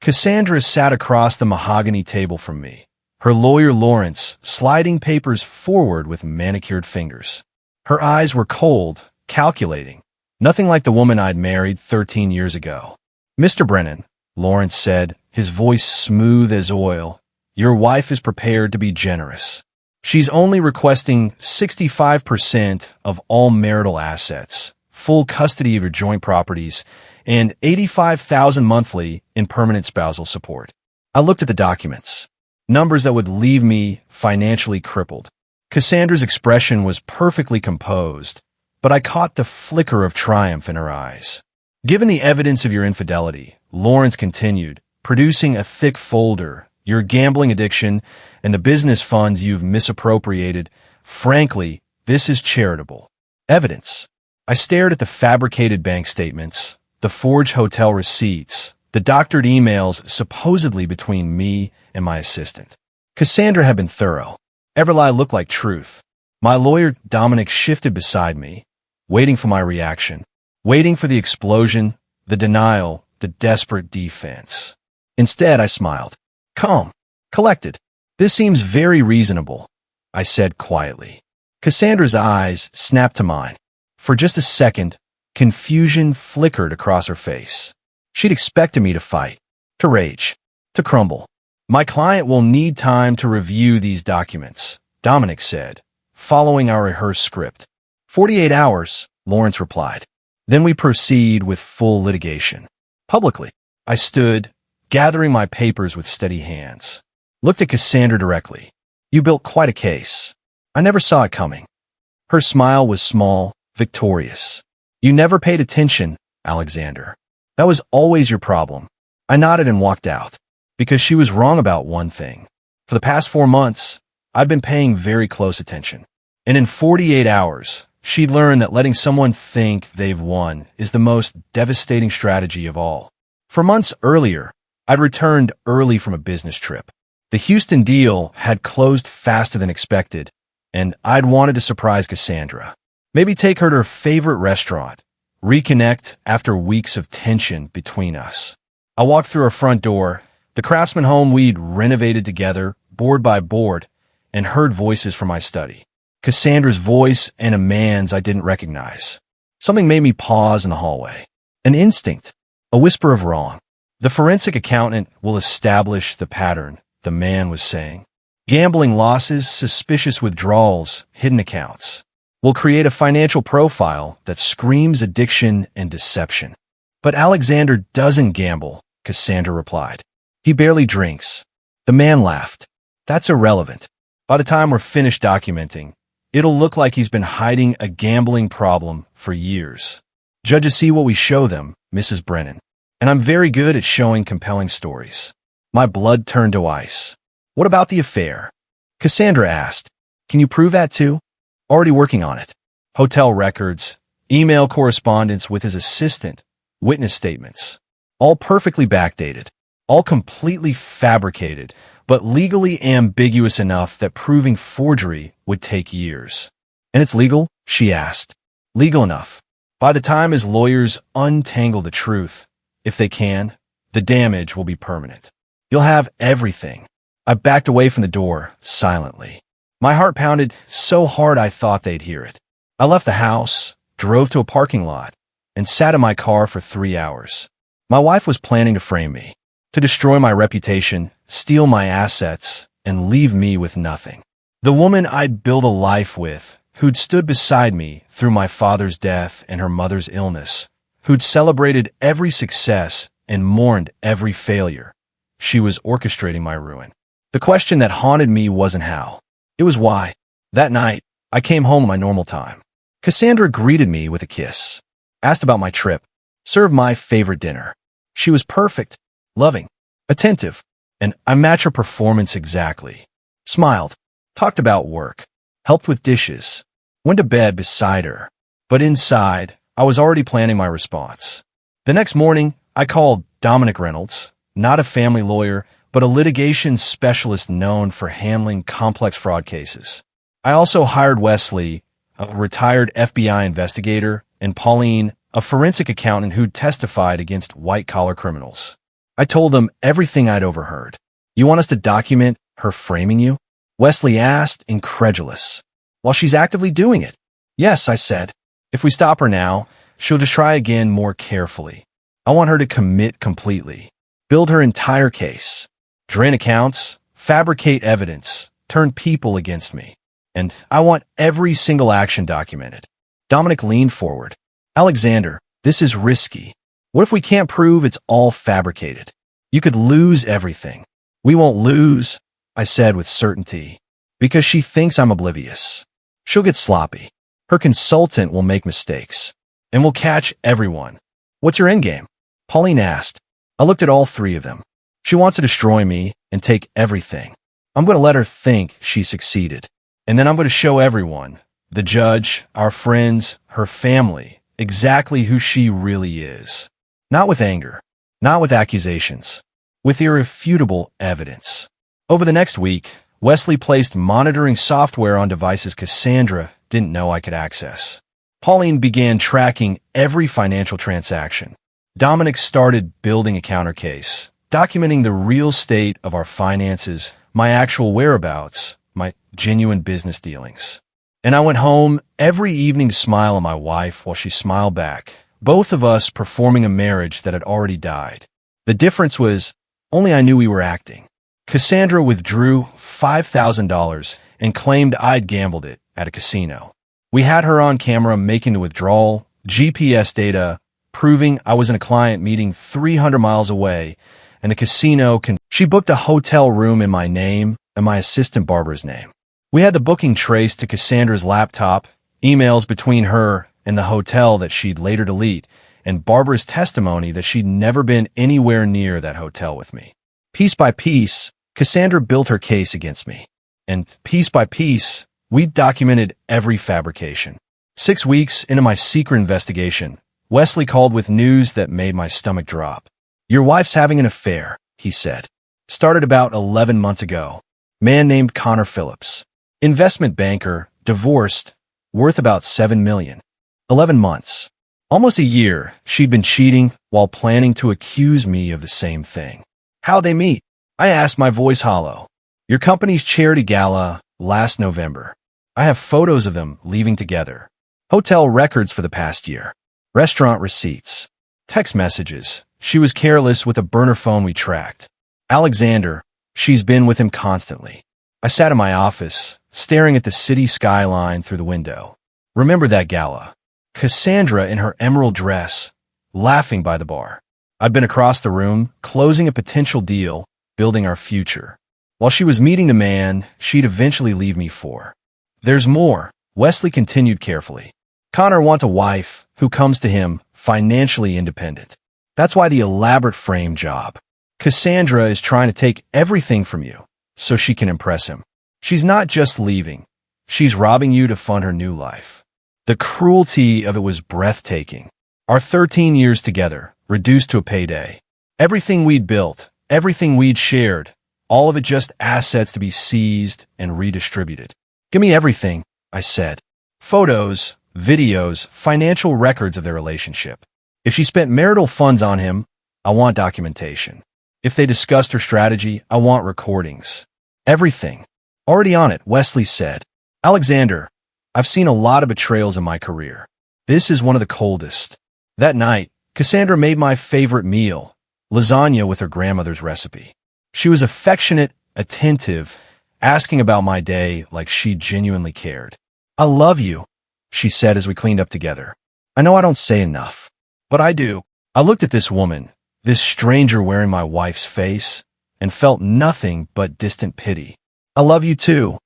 Cassandra sat across the mahogany table from me, her lawyer Lawrence sliding papers forward with manicured fingers. Her eyes were cold, calculating, nothing like the woman I'd married 13 years ago. "Mr. Brennan," Lawrence said, his voice smooth as oil, "your wife is prepared to be generous. She's only requesting 65% of all marital assets, full custody of your joint properties, and $85,000 monthly in permanent spousal support." I looked at the documents. Numbers that would leave me financially crippled. Cassandra's expression was perfectly composed, but I caught the flicker of triumph in her eyes. "Given the evidence of your infidelity," Lawrence continued, producing a thick folder, "your gambling addiction, and the business funds you've misappropriated, frankly, this is charitable evidence." I stared at the fabricated bank statements, the forged hotel receipts, the doctored emails supposedly between me and my assistant. Cassandra had been thorough. Every lie looked like truth. My lawyer, Dominic, shifted beside me, waiting for my reaction, waiting for the explosion, the denial, the desperate defense. Instead, I smiled. "Calm, collected. This seems very reasonable," I said quietly. Cassandra's eyes snapped to mine. For just a second, confusion flickered across her face. She'd expected me to fight, to rage, to crumble. "My client will need time to review these documents," Dominic said, following our rehearsed script. 48 hours, Lawrence replied. "Then we proceed with full litigation." Publicly, I stood, gathering my papers with steady hands. Looked at Cassandra directly. "You built quite a case. I never saw it coming." Her smile was small, victorious. "You never paid attention, Alexander. That was always your problem." I nodded and walked out, because she was wrong about one thing. For the past 4 months, I'd been paying very close attention. And in 48 hours, she'd learned that letting someone think they've won is the most devastating strategy of all. For months earlier, I'd returned early from a business trip. The Houston deal had closed faster than expected, and I'd wanted to surprise Cassandra. Maybe take her to her favorite restaurant, reconnect after weeks of tension between us. I walked through our front door, the Craftsman home we'd renovated together, board by board, and heard voices from my study. Cassandra's voice and a man's I didn't recognize. Something made me pause in the hallway. An instinct, a whisper of wrong. "The forensic accountant will establish the pattern," the man was saying. "Gambling losses, suspicious withdrawals, hidden accounts. We'll create a financial profile that screams addiction and deception." "But Alexander doesn't gamble," Cassandra replied. "He barely drinks." The man laughed. "That's irrelevant. By the time we're finished documenting, it'll look like he's been hiding a gambling problem for years. Judges see what we show them, Mrs. Brennan. And I'm very good at showing compelling stories." My blood turned to ice. "What about the affair?" Cassandra asked. "Can you prove that too?" "Already working on it. Hotel records, email correspondence with his assistant, witness statements. All perfectly backdated. All completely fabricated, but legally ambiguous enough that proving forgery would take years." "And it's legal?" she asked. "Legal enough. By the time his lawyers untangle the truth, if they can, the damage will be permanent. You'll have everything." I backed away from the door, silently. My heart pounded so hard I thought they'd hear it. I left the house, drove to a parking lot, and sat in my car for 3 hours. My wife was planning to frame me, to destroy my reputation, steal my assets, and leave me with nothing. The woman I'd built a life with, who'd stood beside me through my father's death and her mother's illness, who'd celebrated every success and mourned every failure. She was orchestrating my ruin. The question that haunted me wasn't how. It was why. That night, I came home at my normal time. Cassandra greeted me with a kiss, asked about my trip, served my favorite dinner. She was perfect, loving, attentive, and I matched her performance exactly. Smiled, talked about work, helped with dishes, went to bed beside her. But inside, I was already planning my response. The next morning, I called Dominic Reynolds, not a family lawyer, but a litigation specialist known for handling complex fraud cases. I also hired Wesley, a retired FBI investigator, and Pauline, a forensic accountant who'd testified against white-collar criminals. I told them everything I'd overheard. You want us to document her framing you? Wesley asked, incredulous. While she's actively doing it. Yes, I said. If we stop her now, she'll just try again more carefully. I want her to commit completely. Build her entire case. Drain accounts, fabricate evidence, turn people against me. And I want every single action documented. Dominic leaned forward. Alexander, this is risky. What if we can't prove it's all fabricated? You could lose everything. We won't lose, I said with certainty, because she thinks I'm oblivious. She'll get sloppy. Her consultant will make mistakes. And we'll catch everyone. What's your endgame? Pauline asked. I looked at all three of them. She wants to destroy me and take everything. I'm going to let her think she succeeded. And then I'm going to show everyone, the judge, our friends, her family, exactly who she really is. Not with anger, not with accusations, with irrefutable evidence. Over the next week, Wesley placed monitoring software on devices Cassandra didn't know I could access. Pauline began tracking every financial transaction. Dominic started building a counter case, documenting the real state of our finances, my actual whereabouts, my genuine business dealings. And I went home every evening to smile at my wife while she smiled back, both of us performing a marriage that had already died. The difference was, only I knew we were acting. Cassandra withdrew $5,000 and claimed I'd gambled it at a casino. We had her on camera making the withdrawal, GPS data, proving I was in a client meeting 300 miles away, and the casino she booked a hotel room in my name and my assistant Barbara's name. We had the booking traced to Cassandra's laptop, emails between her and the hotel that she'd later delete, and Barbara's testimony that she'd never been anywhere near that hotel with me. Piece by piece, Cassandra built her case against me. And piece by piece, we documented every fabrication. 6 weeks into my secret investigation, Wesley called with news that made my stomach drop. Your wife's having an affair, he said. Started about 11 months ago. Man named Connor Phillips. Investment banker, divorced, worth about $7 million. 11 months. Almost a year, she'd been cheating while planning to accuse me of the same thing. How'd they meet? I asked, my voice hollow. Your company's charity gala last November. I have photos of them leaving together. Hotel records for the past year. Restaurant receipts. Text messages. She was careless with a burner phone we tracked. Alexander, she's been with him constantly. I sat in my office, staring at the city skyline through the window. Remember that gala? Cassandra in her emerald dress, laughing by the bar. I'd been across the room, closing a potential deal, building our future. While she was meeting the man she'd eventually leave me for. There's more, Wesley continued carefully. Connor wants a wife who comes to him financially independent. That's why the elaborate frame job. Cassandra is trying to take everything from you so she can impress him. She's not just leaving. She's robbing you to fund her new life. The cruelty of it was breathtaking. Our 13 years together, reduced to a payday. Everything we'd built, everything we'd shared, all of it just assets to be seized and redistributed. Give me everything, I said. Photos, videos, financial records of their relationship. If she spent marital funds on him, I want documentation. If they discussed her strategy, I want recordings. Everything. Already on it, Wesley said. Alexander, I've seen a lot of betrayals in my career. This is one of the coldest. That night, Cassandra made my favorite meal, lasagna with her grandmother's recipe. She was affectionate, attentive, asking about my day like she genuinely cared. I love you, she said as we cleaned up together. I know I don't say enough, but I do. I looked at this woman, this stranger wearing my wife's face, and felt nothing but distant pity. I love you too,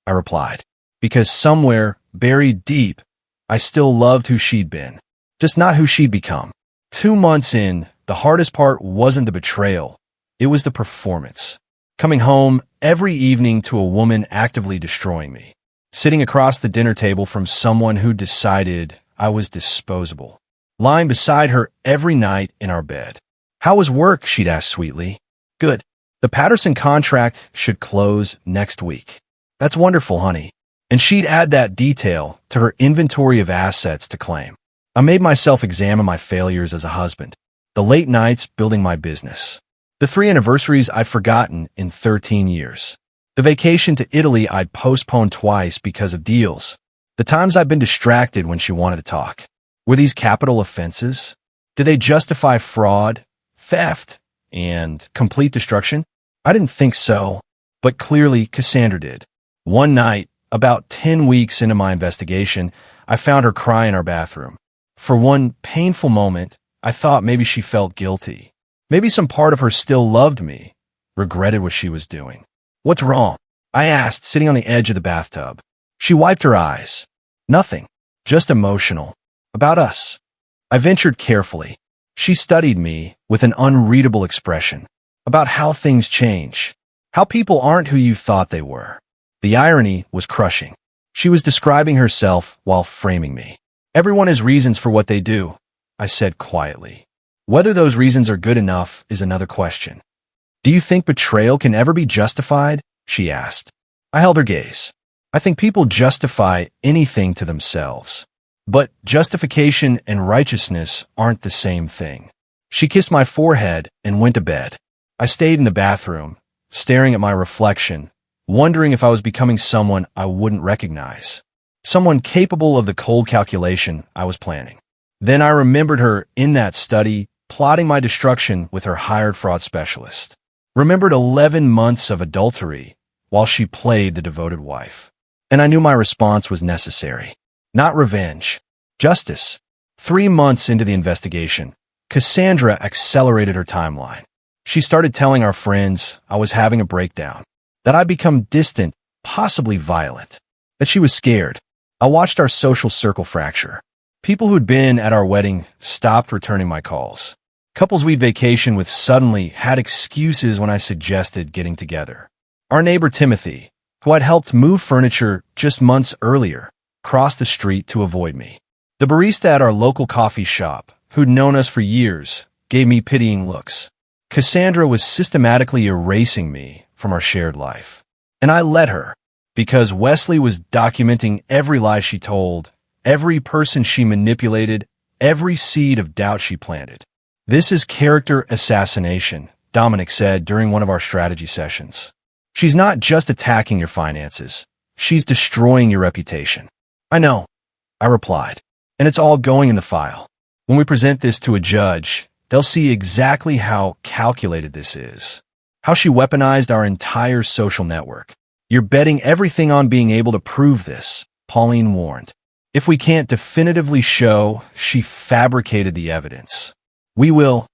I replied, because somewhere, buried deep, I still loved who she'd been, just not who she'd become. 2 months in, the hardest part wasn't the betrayal, it was the performance. Coming home every evening to a woman actively destroying me. Sitting across the dinner table from someone who decided I was disposable. Lying beside her every night in our bed. How was work, she'd ask sweetly. Good. The Patterson contract should close next week. That's wonderful, honey. And she'd add that detail to her inventory of assets to claim. I made myself examine my failures as a husband. The late nights building my business. The 3 anniversaries I'd forgotten in 13 years. The vacation to Italy I'd postponed twice because of deals. The times I'd been distracted when she wanted to talk. Were these capital offenses? Did they justify fraud, theft, and complete destruction? I didn't think so, but clearly Cassandra did. One night, about 10 weeks into my investigation, I found her crying in our bathroom. For one painful moment, I thought maybe she felt guilty. Maybe some part of her still loved me, regretted what she was doing. "What's wrong?" I asked, sitting on the edge of the bathtub. She wiped her eyes. "Nothing, just emotional. About us." I ventured carefully. She studied me with an unreadable expression. About how things change. How people aren't who you thought they were. The irony was crushing. She was describing herself while framing me. "Everyone has reasons for what they do," I said quietly. "Whether those reasons are good enough is another question." "Do you think betrayal can ever be justified?" she asked. I held her gaze. "I think people justify anything to themselves. But justification and righteousness aren't the same thing." She kissed my forehead and went to bed. I stayed in the bathroom, staring at my reflection, wondering if I was becoming someone I wouldn't recognize. Someone capable of the cold calculation I was planning. Then I remembered her in that study, plotting my destruction with her hired fraud specialist. Remembered 11 months of adultery while she played the devoted wife. And I knew my response was necessary. Not revenge. Justice. 3 months into the investigation, Cassandra accelerated her timeline. She started telling our friends I was having a breakdown, that I'd become distant, possibly violent, that she was scared. I watched our social circle fracture. People who'd been at our wedding stopped returning my calls. Couples we'd vacationed with suddenly had excuses when I suggested getting together. Our neighbor Timothy, who I'd helped move furniture just months earlier, crossed the street to avoid me. The barista at our local coffee shop, who'd known us for years, gave me pitying looks. Cassandra was systematically erasing me from our shared life. And I let her, because Wesley was documenting every lie she told, every person she manipulated, every seed of doubt she planted. "This is character assassination," Dominic said during one of our strategy sessions. "She's not just attacking your finances. She's destroying your reputation." "I know," I replied, "and it's all going in the file. When we present this to a judge, they'll see exactly how calculated this is, how she weaponized our entire social network. You're betting everything on being able to prove this," Pauline warned. "If we can't definitively show she fabricated the evidence, we will,"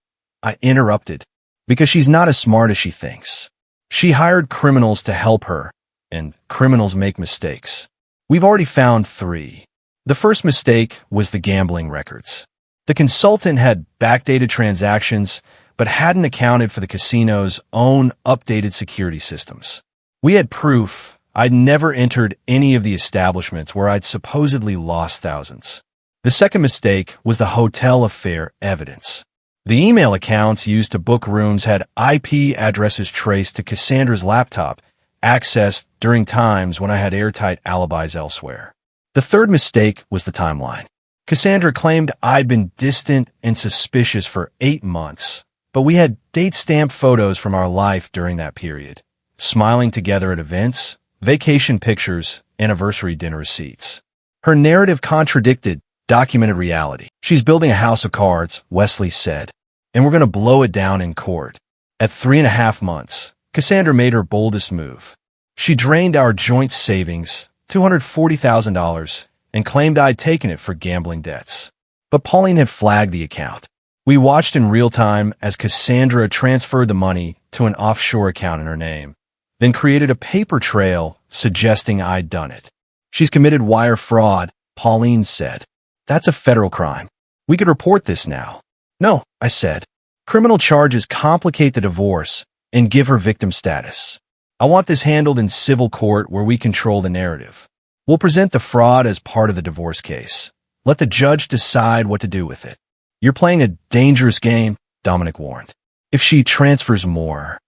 I interrupted, "because she's not as smart as she thinks. She hired criminals to help her, and criminals make mistakes. We've already found 3. The first mistake was the gambling records. The consultant had backdated transactions, but hadn't accounted for the casino's own updated security systems. We had proof I'd never entered any of the establishments where I'd supposedly lost thousands. The second mistake was the hotel affair evidence. The email accounts used to book rooms had IP addresses traced to Cassandra's laptop, accessed during times when I had airtight alibis elsewhere. The third mistake was the timeline. Cassandra claimed I'd been distant and suspicious for 8 months, but we had date-stamped photos from our life during that period, smiling together at events, vacation pictures, anniversary dinner receipts. Her narrative contradicted documented reality. "She's building a house of cards," Wesley said, "and we're going to blow it down in court." At 3.5 months, Cassandra made her boldest move. She drained our joint savings, $240,000, and claimed I'd taken it for gambling debts. But Pauline had flagged the account. We watched in real time as Cassandra transferred the money to an offshore account in her name, then created a paper trail suggesting I'd done it. "She's committed wire fraud," Pauline said. "That's a federal crime. We could report this now." "No," I said. "Criminal charges complicate the divorce and give her victim status. I want this handled in civil court where we control the narrative. We'll present the fraud as part of the divorce case. Let the judge decide what to do with it." "You're playing a dangerous game," Dominic warned. "If she transfers more."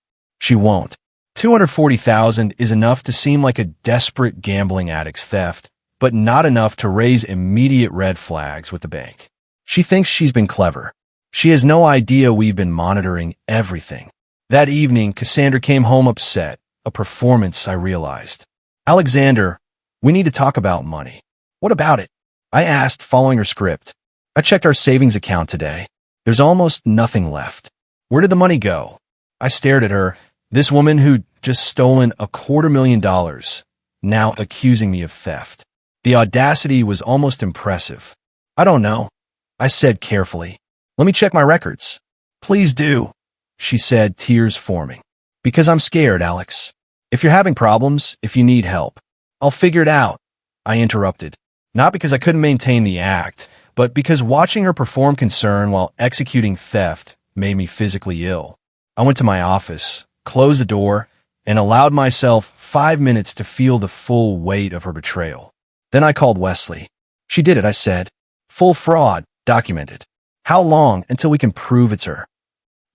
"She won't. 240,000 is enough to seem like a desperate gambling addict's theft, but not enough to raise immediate red flags with the bank. She thinks she's been clever. She has no idea we've been monitoring everything. That evening, Cassandra came home upset, a performance, I realized. Alexander, we need to talk about money. What about it? I asked, following her script. I checked our savings account today. There's almost nothing left. Where did the money go? I stared at her, this woman who'd just stolen $250,000, now accusing me of theft. The audacity was almost impressive. I don't know, I said carefully. Let me check my records. Please do, she said, tears forming. Because I'm scared, Alex. If you're having problems, if you need help, I'll figure it out, I interrupted. Not because I couldn't maintain the act, but because watching her perform concern while executing theft made me physically ill. I went to my office, closed the door, and allowed myself 5 minutes to feel the full weight of her betrayal. Then I called Wesley. She did it, I said. Full fraud, documented. How long until we can prove it's her?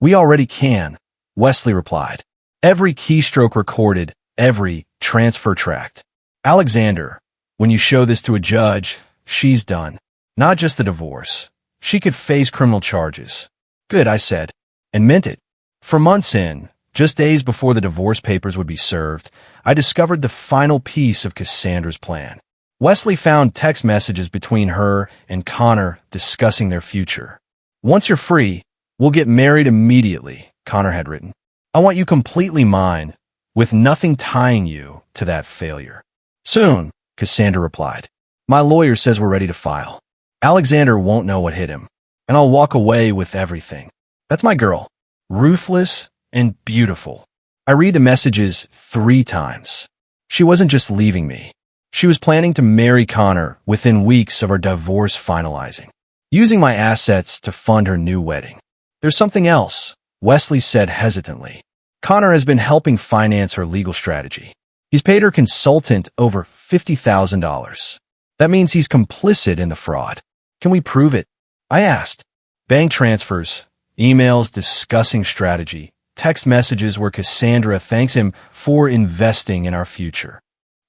We already can, Wesley replied. Every keystroke recorded, every transfer tracked. Alexander, when you show this to a judge, she's done. Not just the divorce. She could face criminal charges. Good, I said, and meant it. For months in, just days before the divorce papers would be served, I discovered the final piece of Cassandra's plan. Wesley found text messages between her and Connor discussing their future. Once you're free, we'll get married immediately, Connor had written. I want you completely mine, with nothing tying you to that failure. Soon, Cassandra replied. My lawyer says we're ready to file. Alexander won't know what hit him, and I'll walk away with everything. That's my girl. Ruthless and beautiful. I read the messages 3 times. She wasn't just leaving me. She was planning to marry Connor within weeks of our divorce finalizing, using my assets to fund her new wedding. There's something else, Wesley said hesitantly. Connor has been helping finance her legal strategy. He's paid her consultant over $50,000. That means he's complicit in the fraud. Can we prove it? I asked. Bank transfers, emails discussing strategy, text messages where Cassandra thanks him for investing in our future.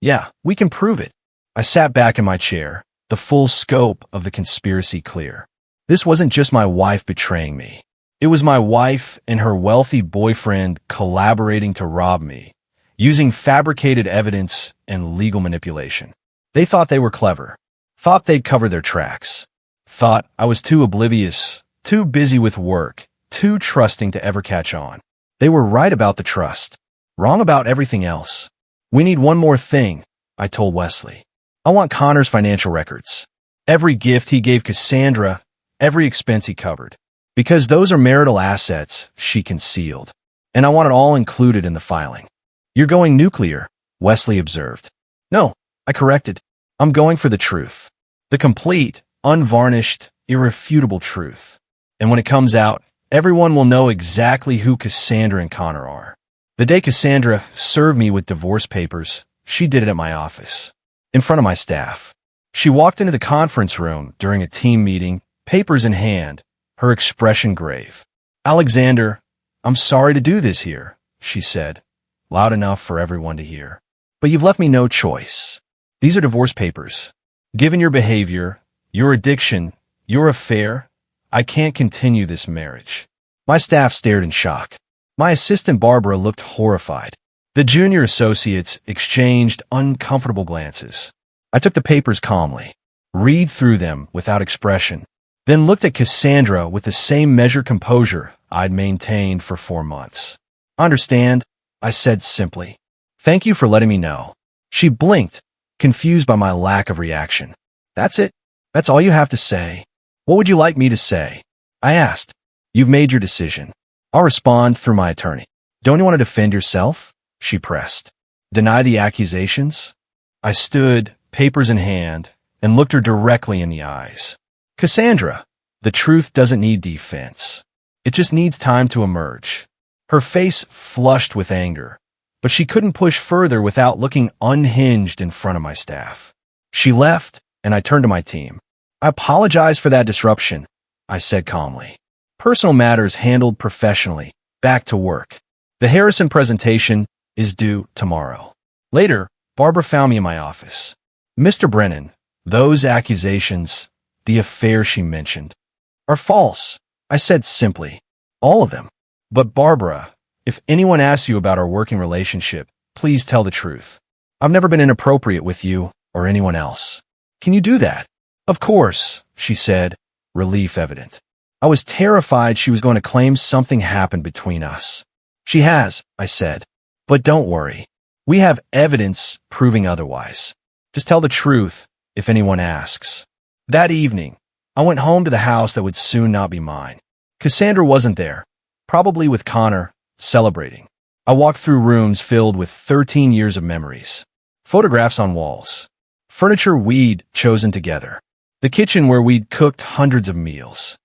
Yeah, we can prove it. I sat back in my chair, the full scope of the conspiracy clear. This wasn't just my wife betraying me. It was my wife and her wealthy boyfriend collaborating to rob me, using fabricated evidence and legal manipulation. They thought they were clever, thought they'd cover their tracks, thought I was too oblivious, too busy with work, too trusting to ever catch on. They were right about the trust, wrong about everything else. We need one more thing, I told Wesley. I want Connor's financial records. Every gift he gave Cassandra, every expense he covered. Because those are marital assets she concealed. And I want it all included in the filing. You're going nuclear, Wesley observed. No, I corrected. I'm going for the truth. The complete, unvarnished, irrefutable truth. And when it comes out, everyone will know exactly who Cassandra and Connor are. The day Cassandra served me with divorce papers, she did it at my office, in front of my staff. She walked into the conference room during a team meeting, papers in hand, her expression grave. Alexander, I'm sorry to do this here, she said, loud enough for everyone to hear. But you've left me no choice. These are divorce papers. Given your behavior, your addiction, your affair, I can't continue this marriage. My staff stared in shock. My assistant Barbara looked horrified. The junior associates exchanged uncomfortable glances. I took the papers calmly, read through them without expression, then looked at Cassandra with the same measured composure I'd maintained for 4 months. Understand, I said simply. Thank you for letting me know. She blinked, confused by my lack of reaction. That's it? That's all you have to say? What would you like me to say? I asked. You've made your decision. I'll respond through my attorney. Don't you want to defend yourself? She pressed. Deny the accusations? I stood, papers in hand, and looked her directly in the eyes. Cassandra, the truth doesn't need defense. It just needs time to emerge. Her face flushed with anger, but she couldn't push further without looking unhinged in front of my staff. She left, and I turned to my team. I apologize for that disruption, I said calmly. Personal matters handled professionally. Back to work. The Harrison presentation is due tomorrow. Later, Barbara found me in my office. Mr. Brennan, those accusations, the affair she mentioned, are false, I said simply. All of them. But Barbara, If anyone asks you about our working relationship, please tell the truth. I've never been inappropriate with you or anyone else. Can you do that? Of course, she said, relief evident. I was terrified she was going to claim something happened between us. She has, I said. But don't worry. We have evidence proving otherwise. Just tell the truth if anyone asks. That evening, I went home to the house that would soon not be mine. Cassandra wasn't there, probably with Connor, celebrating. I walked through rooms filled with 13 years of memories. Photographs on walls. Furniture we'd chosen together. The kitchen where we'd cooked hundreds of meals.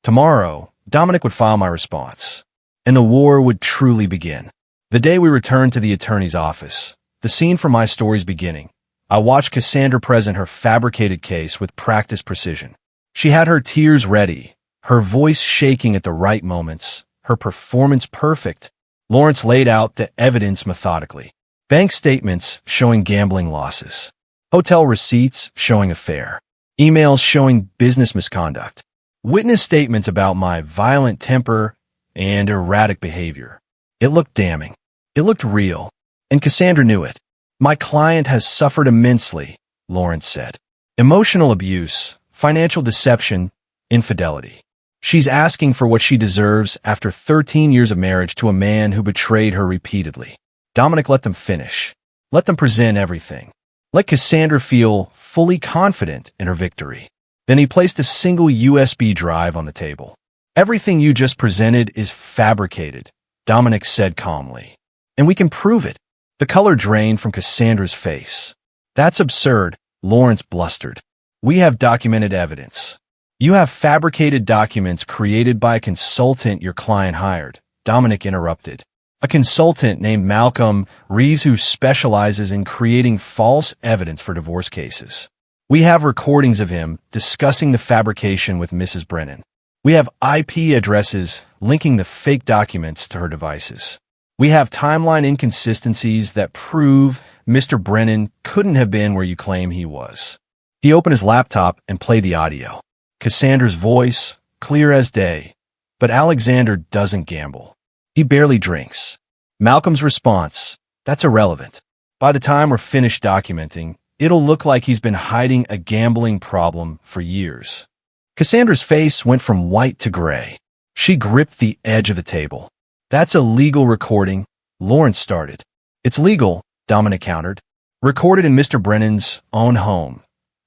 Tomorrow, Dominic would file my response, and the war would truly begin. The day we returned to the attorney's office, the scene from my story's beginning, I watched Cassandra present her fabricated case with practiced precision. She had her tears ready, her voice shaking at the right moments, her performance perfect. Lawrence laid out the evidence methodically. Bank statements showing gambling losses. Hotel receipts showing affair. Emails showing business misconduct. Witness statements about my violent temper and erratic behavior. It looked damning. It looked real. And Cassandra knew it. My client has suffered immensely, Lawrence said. Emotional abuse, financial deception, infidelity. She's asking for what she deserves after 13 years of marriage to a man who betrayed her repeatedly. Dominic let them finish. Let them present everything. Let Cassandra feel fully confident in her victory. Then he placed a single USB drive on the table. Everything you just presented is fabricated, Dominic said calmly. And we can prove it. The color drained from Cassandra's face. That's absurd, Lawrence blustered. We have documented evidence. You have fabricated documents created by a consultant your client hired, Dominic interrupted. A consultant named Malcolm Reeves who specializes in creating false evidence for divorce cases. We have recordings of him discussing the fabrication with Mrs. Brennan. We have IP addresses linking the fake documents to her devices. We have timeline inconsistencies that prove Mr. Brennan couldn't have been where you claim he was. He opened his laptop and played the audio. Cassandra's voice, clear as day. But Alexander doesn't gamble. He barely drinks. Malcolm's response, that's irrelevant. By the time we're finished documenting, it'll look like he's been hiding a gambling problem for years. Cassandra's face went from white to gray. She gripped the edge of the table. That's a legal recording, Lawrence started. It's legal, Dominic countered. Recorded in Mr. Brennan's own home,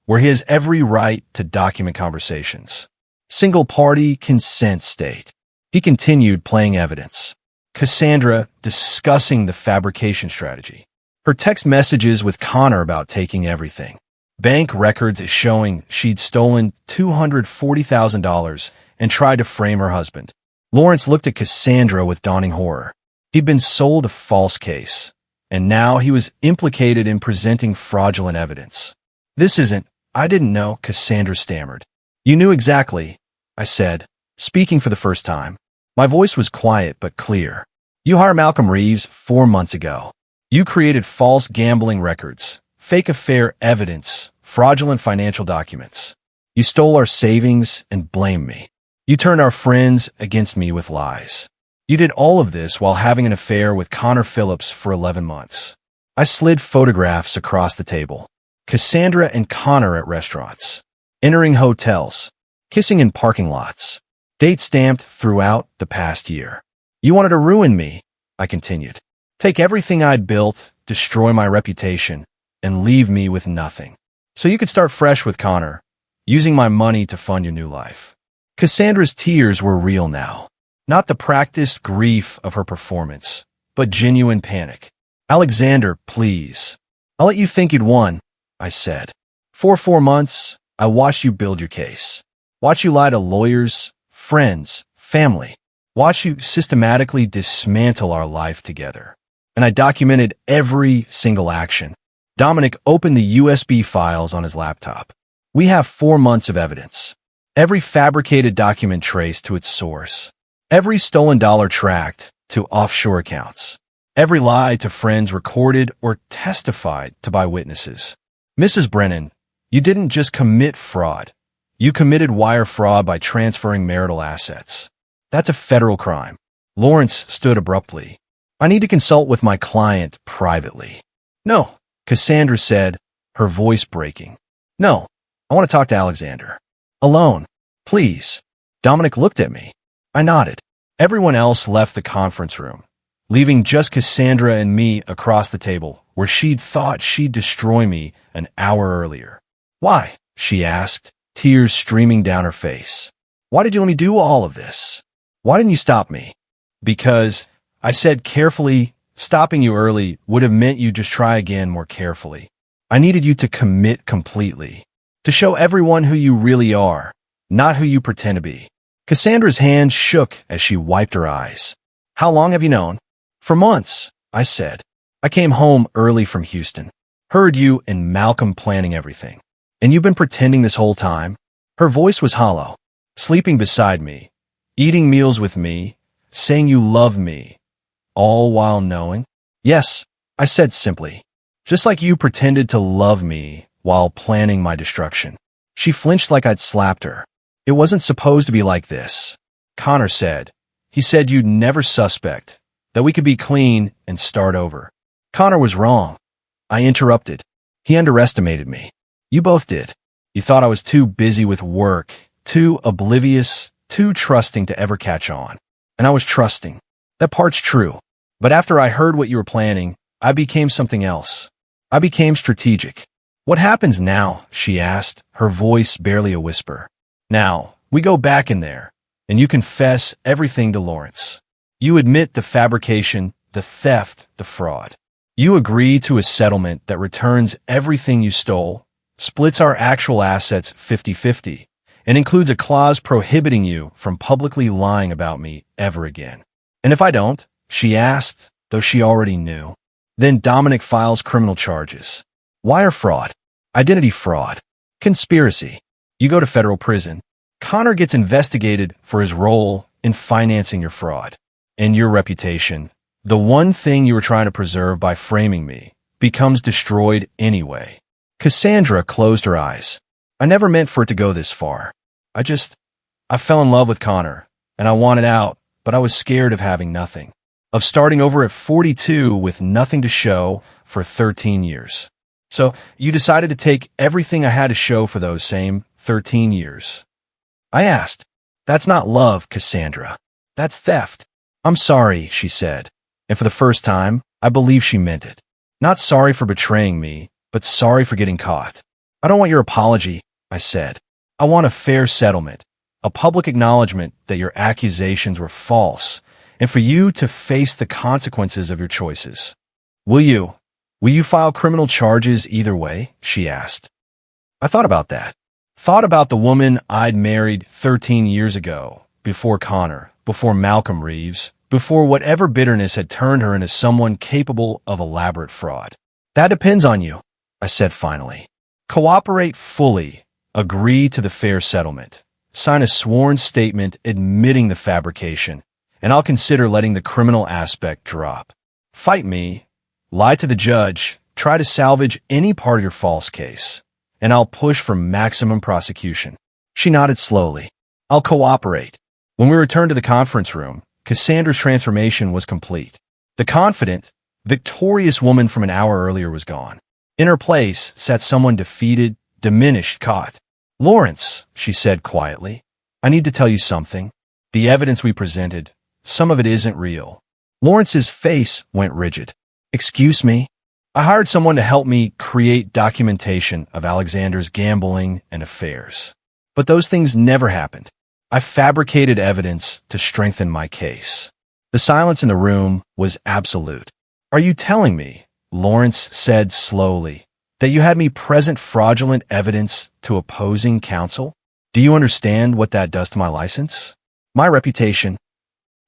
where he has every right to document conversations. Single-party consent state. He continued playing evidence. Cassandra discussing the fabrication strategy. Her text messages with Connor about taking everything. Bank records showing she'd stolen $240,000 and tried to frame her husband. Lawrence looked at Cassandra with dawning horror. He'd been sold a false case, and now he was implicated in presenting fraudulent evidence. This isn't, I didn't know, Cassandra stammered. You knew exactly, I said, speaking for the first time. My voice was quiet but clear. You hired Malcolm Reeves 4 months ago. You created false gambling records, fake affair evidence, fraudulent financial documents. You stole our savings and blamed me. You turned our friends against me with lies. You did all of this while having an affair with Connor Phillips for 11 months. I slid photographs across the table. Cassandra and Connor at restaurants, entering hotels, kissing in parking lots, date stamped throughout the past year. You wanted to ruin me, I continued. Take everything I'd built, destroy my reputation, and leave me with nothing. So you could start fresh with Connor, using my money to fund your new life. Cassandra's tears were real now. Not the practiced grief of her performance, but genuine panic. Alexander, please. I'll let you think you'd won, I said. For 4 months, I watched you build your case. Watch you lie to lawyers, friends, family. Watch you systematically dismantle our life together. And I documented every single action. Dominic opened the USB files on his laptop. We have 4 months of evidence. Every fabricated document traced to its source. Every stolen dollar tracked to offshore accounts. Every lie to friends recorded or testified to by witnesses. Mrs. Brennan, you didn't just commit fraud. You committed wire fraud by transferring marital assets. That's a federal crime. Lawrence stood abruptly. I need to consult with my client privately. No, Cassandra said, her voice breaking. No, I want to talk to Alexander. Alone. Please. Dominic looked at me. I nodded. Everyone else left the conference room, leaving just Cassandra and me across the table, where she'd thought she'd destroy me an hour earlier. Why? She asked, tears streaming down her face. Why did you let me do all of this? Why didn't you stop me? Because, I said carefully, stopping you early would have meant you just try again more carefully. I needed you to commit completely, to show everyone who you really are, not who you pretend to be. Cassandra's hand shook as she wiped her eyes. How long have you known? For months, I said. I came home early from Houston. Heard you and Malcolm planning everything. And you've been pretending this whole time? Her voice was hollow. Sleeping beside me, eating meals with me, saying you love me, all while knowing? Yes, I said simply. Just like you pretended to love me while planning my destruction. She flinched like I'd slapped her. It wasn't supposed to be like this. Connor said. He said you'd never suspect, that we could be clean and start over. Connor was wrong. I interrupted. He underestimated me. You both did. You thought I was too busy with work, too oblivious, too trusting to ever catch on. And I was trusting. That part's true. But after I heard what you were planning, I became something else. I became strategic. What happens now? She asked, her voice barely a whisper. Now, we go back in there, and you confess everything to Lawrence. You admit the fabrication, the theft, the fraud. You agree to a settlement that returns everything you stole, splits our actual assets 50-50, and includes a clause prohibiting you from publicly lying about me ever again. And if I don't, she asked, though she already knew, then Dominic files criminal charges. Wire fraud, identity fraud, conspiracy. You go to federal prison. Connor gets investigated for his role in financing your fraud. And your reputation, the one thing you were trying to preserve by framing me, becomes destroyed anyway. Cassandra closed her eyes. I never meant for it to go this far. I fell in love with Connor, and I wanted out, but I was scared of having nothing. Of starting over at 42 with nothing to show for 13 years. So you decided to take everything I had to show for those same 13 years. I asked. That's not love, Cassandra. That's theft. I'm sorry, she said. And for the first time, I believe she meant it. Not sorry for betraying me, but sorry for getting caught. I don't want your apology, I said. I want a fair settlement, a public acknowledgement that your accusations were false, and for you to face the consequences of your choices. Will you file criminal charges either way? She asked. I thought about that. Thought about the woman I'd married 13 years ago, before Connor, before Malcolm Reeves, before whatever bitterness had turned her into someone capable of elaborate fraud. That depends on you, I said finally. Cooperate fully, agree to the fair settlement, sign a sworn statement admitting the fabrication, and I'll consider letting the criminal aspect drop. Fight me, lie to the judge, try to salvage any part of your false case, and I'll push for maximum prosecution. She nodded slowly. I'll cooperate. When we returned to the conference room, Cassandra's transformation was complete. The confident, victorious woman from an hour earlier was gone. In her place sat someone defeated, diminished, caught. Lawrence, she said quietly, I need to tell you something. The evidence we presented, some of it isn't real. Lawrence's face went rigid. Excuse me? I hired someone to help me create documentation of Alexander's gambling and affairs. But those things never happened. I fabricated evidence to strengthen my case. The silence in the room was absolute. Are you telling me, Lawrence said slowly, that you had me present fraudulent evidence to opposing counsel? Do you understand what that does to my license? My reputation?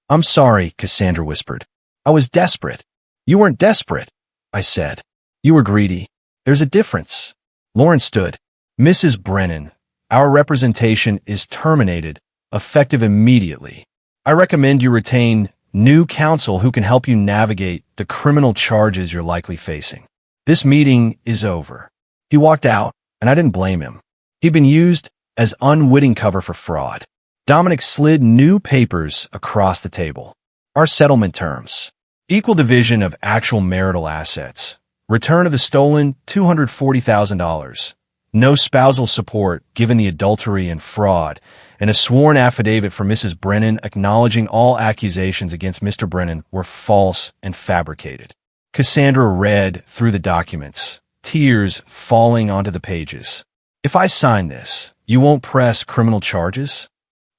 I'm sorry, Cassandra whispered. I was desperate. You weren't desperate, I said. You were greedy. There's a difference. Lawrence stood. Mrs. Brennan, our representation is terminated, effective immediately. I recommend you retain new counsel who can help you navigate the criminal charges you're likely facing. This meeting is over. He walked out, and I didn't blame him. He'd been used as unwitting cover for fraud. Dominic slid new papers across the table. Our settlement terms. Equal division of actual marital assets. Return of the stolen $240,000. No spousal support given the adultery and fraud, and a sworn affidavit from Mrs. Brennan acknowledging all accusations against Mr. Brennan were false and fabricated. Cassandra read through the documents, tears falling onto the pages. If I sign this, you won't press criminal charges?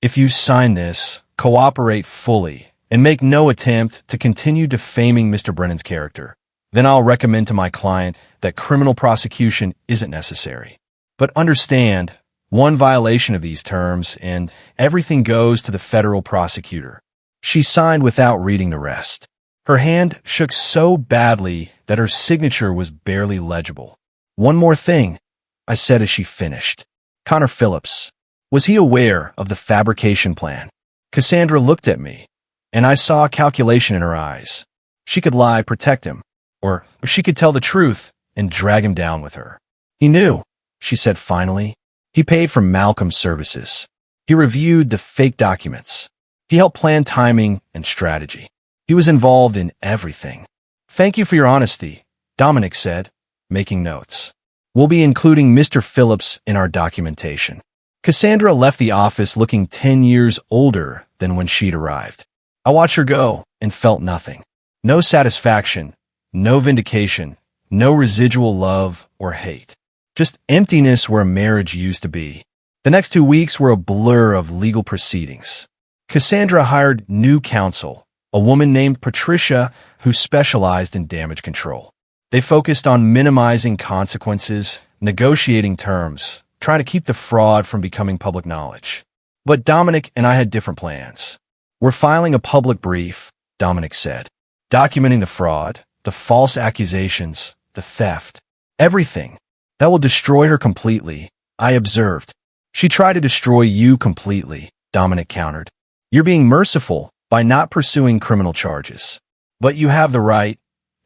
If you sign this, cooperate fully, and make no attempt to continue defaming Mr. Brennan's character, then I'll recommend to my client that criminal prosecution isn't necessary. But understand, one violation of these terms, and everything goes to the federal prosecutor. She signed without reading the rest. Her hand shook so badly that her signature was barely legible. One more thing, I said as she finished. Connor Phillips. Was he aware of the fabrication plan? Cassandra looked at me, and I saw a calculation in her eyes. She could lie, protect him, or she could tell the truth and drag him down with her. He knew, she said finally. He paid for Malcolm's services. He reviewed the fake documents. He helped plan timing and strategy. He was involved in everything. Thank you for your honesty, Dominic said, making notes. We'll be including Mr. Phillips in our documentation. Cassandra left the office looking 10 years older than when she'd arrived. I watched her go and felt nothing. No satisfaction, no vindication, no residual love or hate. Just emptiness where a marriage used to be. The next 2 weeks were a blur of legal proceedings. Cassandra hired new counsel, a woman named Patricia who specialized in damage control. They focused on minimizing consequences, negotiating terms, trying to keep the fraud from becoming public knowledge. But Dominic and I had different plans. We're filing a public brief, Dominic said, documenting the fraud, the false accusations, the theft, everything. That will destroy her completely, I observed. She tried to destroy you completely, Dominic countered. You're being merciful by not pursuing criminal charges. But you have the right,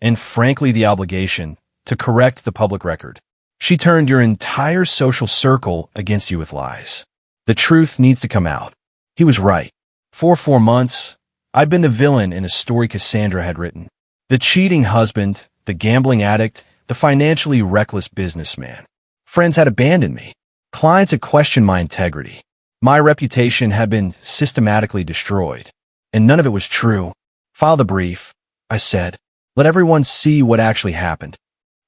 and frankly the obligation, to correct the public record. She turned your entire social circle against you with lies. The truth needs to come out. He was right. For 4 months, I'd been the villain in a story Cassandra had written. The cheating husband, the gambling addict, the financially reckless businessman. Friends had abandoned me. Clients had questioned my integrity. My reputation had been systematically destroyed. And none of it was true. File the brief, I said. Let everyone see what actually happened.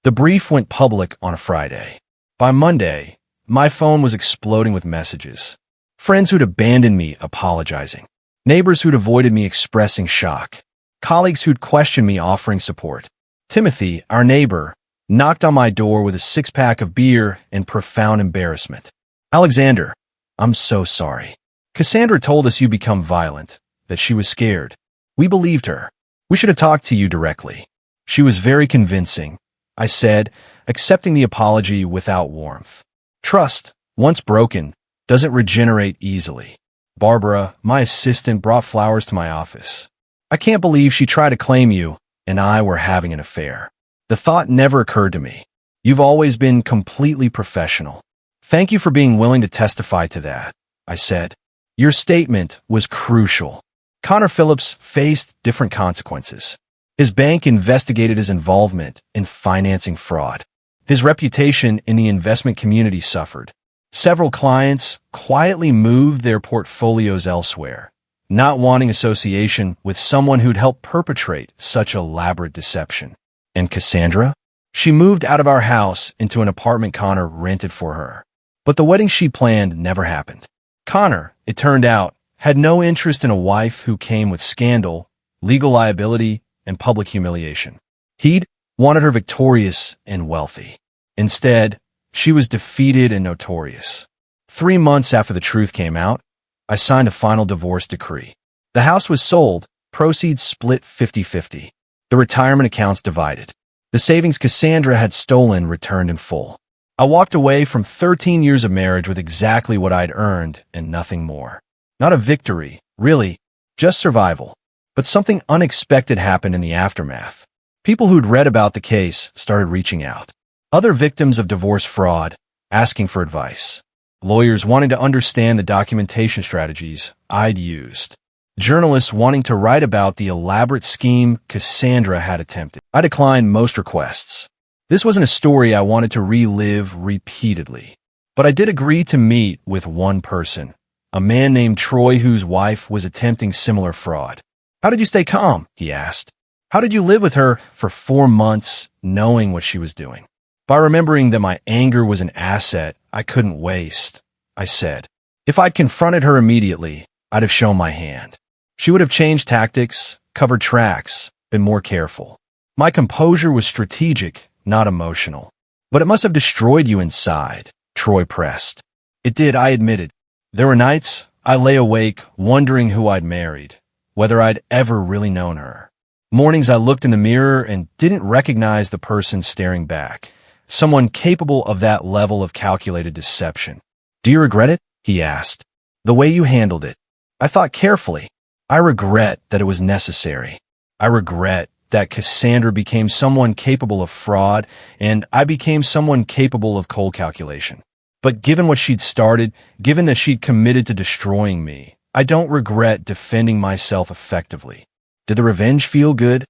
The brief went public on a Friday. By Monday, my phone was exploding with messages. Friends who'd abandoned me apologizing. Neighbors who'd avoided me expressing shock. Colleagues who'd questioned me offering support. Timothy, our neighbor, knocked on my door with a 6-pack of beer in profound embarrassment. Alexander, I'm so sorry. Cassandra told us you'd become violent, that she was scared. We believed her. We should have talked to you directly. She was very convincing, I said, accepting the apology without warmth. Trust, once broken, doesn't regenerate easily. Barbara, my assistant, brought flowers to my office. I can't believe she tried to claim you and I were having an affair. The thought never occurred to me. You've always been completely professional. Thank you for being willing to testify to that, I said. Your statement was crucial. Connor Phillips faced different consequences. His bank investigated his involvement in financing fraud. His reputation in the investment community suffered. Several clients quietly moved their portfolios elsewhere, not wanting association with someone who'd helped perpetrate such elaborate deception. And Cassandra? She moved out of our house into an apartment Connor rented for her. But the wedding she planned never happened. Connor, it turned out, had no interest in a wife who came with scandal, legal liability, and public humiliation. He'd wanted her victorious and wealthy. Instead, she was defeated and notorious. 3 months after the truth came out, I signed a final divorce decree. The house was sold, proceeds split 50-50. The retirement accounts divided. The savings Cassandra had stolen returned in full. I walked away from 13 years of marriage with exactly what I'd earned and nothing more. Not a victory, really, just survival. But something unexpected happened in the aftermath. People who'd read about the case started reaching out. Other victims of divorce fraud, asking for advice. lawyers wanting to understand the documentation strategies I'd used, journalists wanting to write about the elaborate scheme Cassandra had attempted. I declined most requests. This wasn't a story I wanted to relive repeatedly. But I did agree to meet with one person, a man named Troy whose wife was attempting similar fraud. "How did you stay calm?" he asked. "How did you live with her for 4 months knowing what she was doing?" By remembering that my anger was an asset I couldn't waste, I said, "If I'd confronted her immediately, I'd have shown my hand. She would have changed tactics, covered tracks, been more careful. My composure was strategic, not emotional. But it must have destroyed you inside," Troy pressed. "It did," I admitted. There were nights I lay awake wondering who I'd married, whether I'd ever really known her. Mornings I looked in the mirror and didn't recognize the person staring back, someone capable of that level of calculated deception. "Do you regret it?" he asked. "The way you handled it?" I thought carefully. I regret that it was necessary. I regret that Cassandra became someone capable of fraud, and I became someone capable of cold calculation. But given what she'd started, given that she'd committed to destroying me, I don't regret defending myself effectively. "Did the revenge feel good?"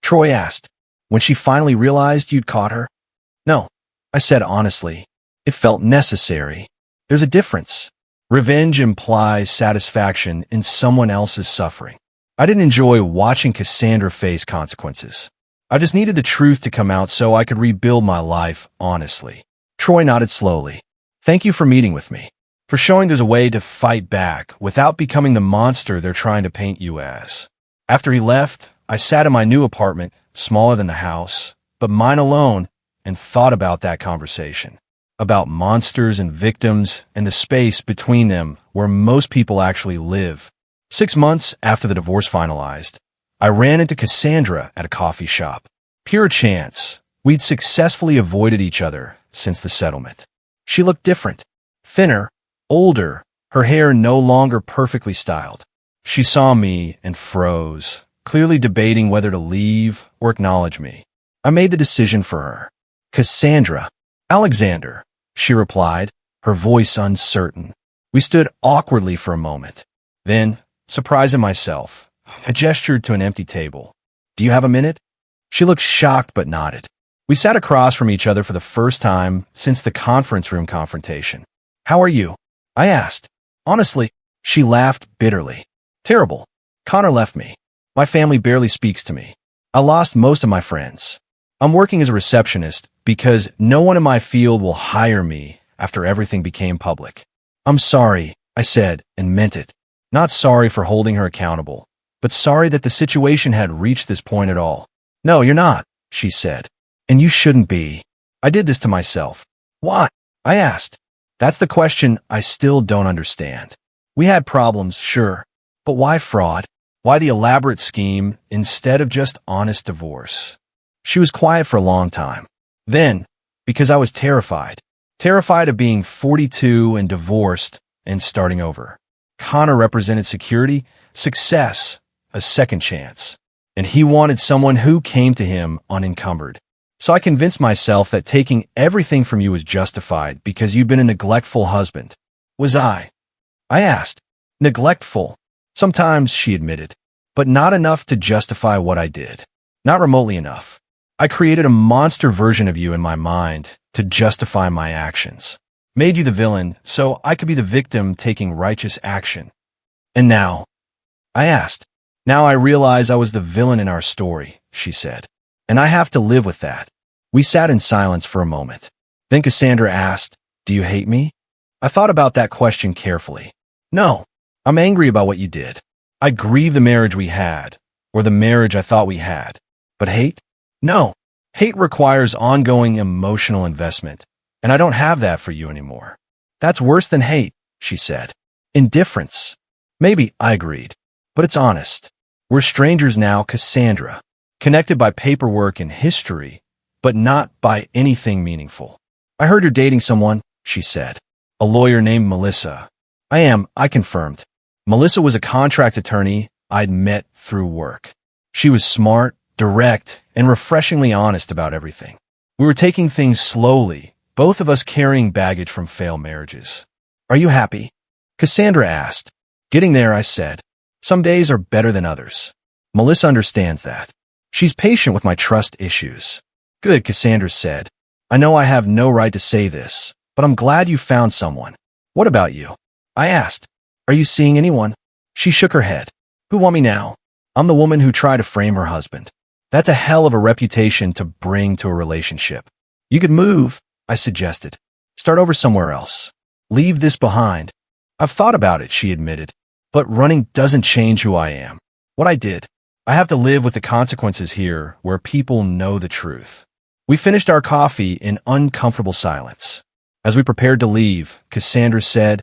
Troy asked. "When she finally realized you'd caught her?" "No," I said honestly. "It felt necessary. There's a difference. Revenge implies satisfaction in someone else's suffering. I didn't enjoy watching Cassandra face consequences. I just needed the truth to come out so I could rebuild my life honestly." Troy nodded slowly. "Thank you for meeting with me, for showing there's a way to fight back without becoming the monster they're trying to paint you as." After he left, I sat in my new apartment, smaller than the house, but mine alone, and thought about that conversation. About monsters and victims and the space between them where most people actually live. 6 months after the divorce finalized, I ran into Cassandra at a coffee shop. Pure chance. We'd successfully avoided each other since the settlement. She looked different. Thinner, older, her hair no longer perfectly styled. She saw me and froze, clearly debating whether to leave or acknowledge me. I made the decision for her. "Cassandra." "Alexander," she replied, her voice uncertain. We stood awkwardly for a moment. Then, surprising myself, I gestured to an empty table. "Do you have a minute?" She looked shocked but nodded. We sat across from each other for the first time since the conference room confrontation. "How are you?" I asked. Honestly, she laughed bitterly. "Terrible. Connor left me. My family barely speaks to me. I lost most of my friends. I'm working as a receptionist because no one in my field will hire me after everything became public." "I'm sorry," I said, and meant it. Not sorry for holding her accountable, but sorry that the situation had reached this point at all. "No, you're not," she said. "And you shouldn't be." I did this to myself. "Why?" I asked. That's the question I still don't understand. We had problems, sure, but why fraud? Why the elaborate scheme instead of just honest divorce? She was quiet for a long time. Then, because I was terrified. Terrified of being 42 and divorced and starting over. Connor represented security, success, a second chance. And he wanted someone who came to him unencumbered. So I convinced myself that taking everything from you was justified because you'd been a neglectful husband. Was I? I asked. Neglectful. Sometimes, she admitted, but not enough to justify what I did. Not remotely enough. I created a monster version of you in my mind to justify my actions. Made you the villain so I could be the victim taking righteous action. And now? I asked. Now I realize I was the villain in our story, she said. And I have to live with that. We sat in silence for a moment. Then Cassandra asked, "Do you hate me?" I thought about that question carefully. No, I'm angry about what you did. I grieve the marriage we had, or the marriage I thought we had. But hate? No. Hate requires ongoing emotional investment, and I don't have that for you anymore. That's worse than hate, she said. Indifference. Maybe, I agreed. But it's honest. We're strangers now, Cassandra. Connected by paperwork and history, but not by anything meaningful. I heard you're dating someone, she said. A lawyer named Melissa. I am, I confirmed. Melissa was a contract attorney I'd met through work. She was smart, direct, and refreshingly honest about everything. We were taking things slowly, both of us carrying baggage from failed marriages. Are you happy? Cassandra asked. Getting there, I said. Some days are better than others. Melissa understands that. She's patient with my trust issues. Good, Cassandra said. I know I have no right to say this, but I'm glad you found someone. What about you? I asked. Are you seeing anyone? She shook her head. Who want me now? I'm the woman who tried to frame her husband. That's a hell of a reputation to bring to a relationship. You could move, I suggested. Start over somewhere else. Leave this behind. I've thought about it, she admitted. But running doesn't change who I am. What I did. I have to live with the consequences here where people know the truth. We finished our coffee in uncomfortable silence. As we prepared to leave, Cassandra said,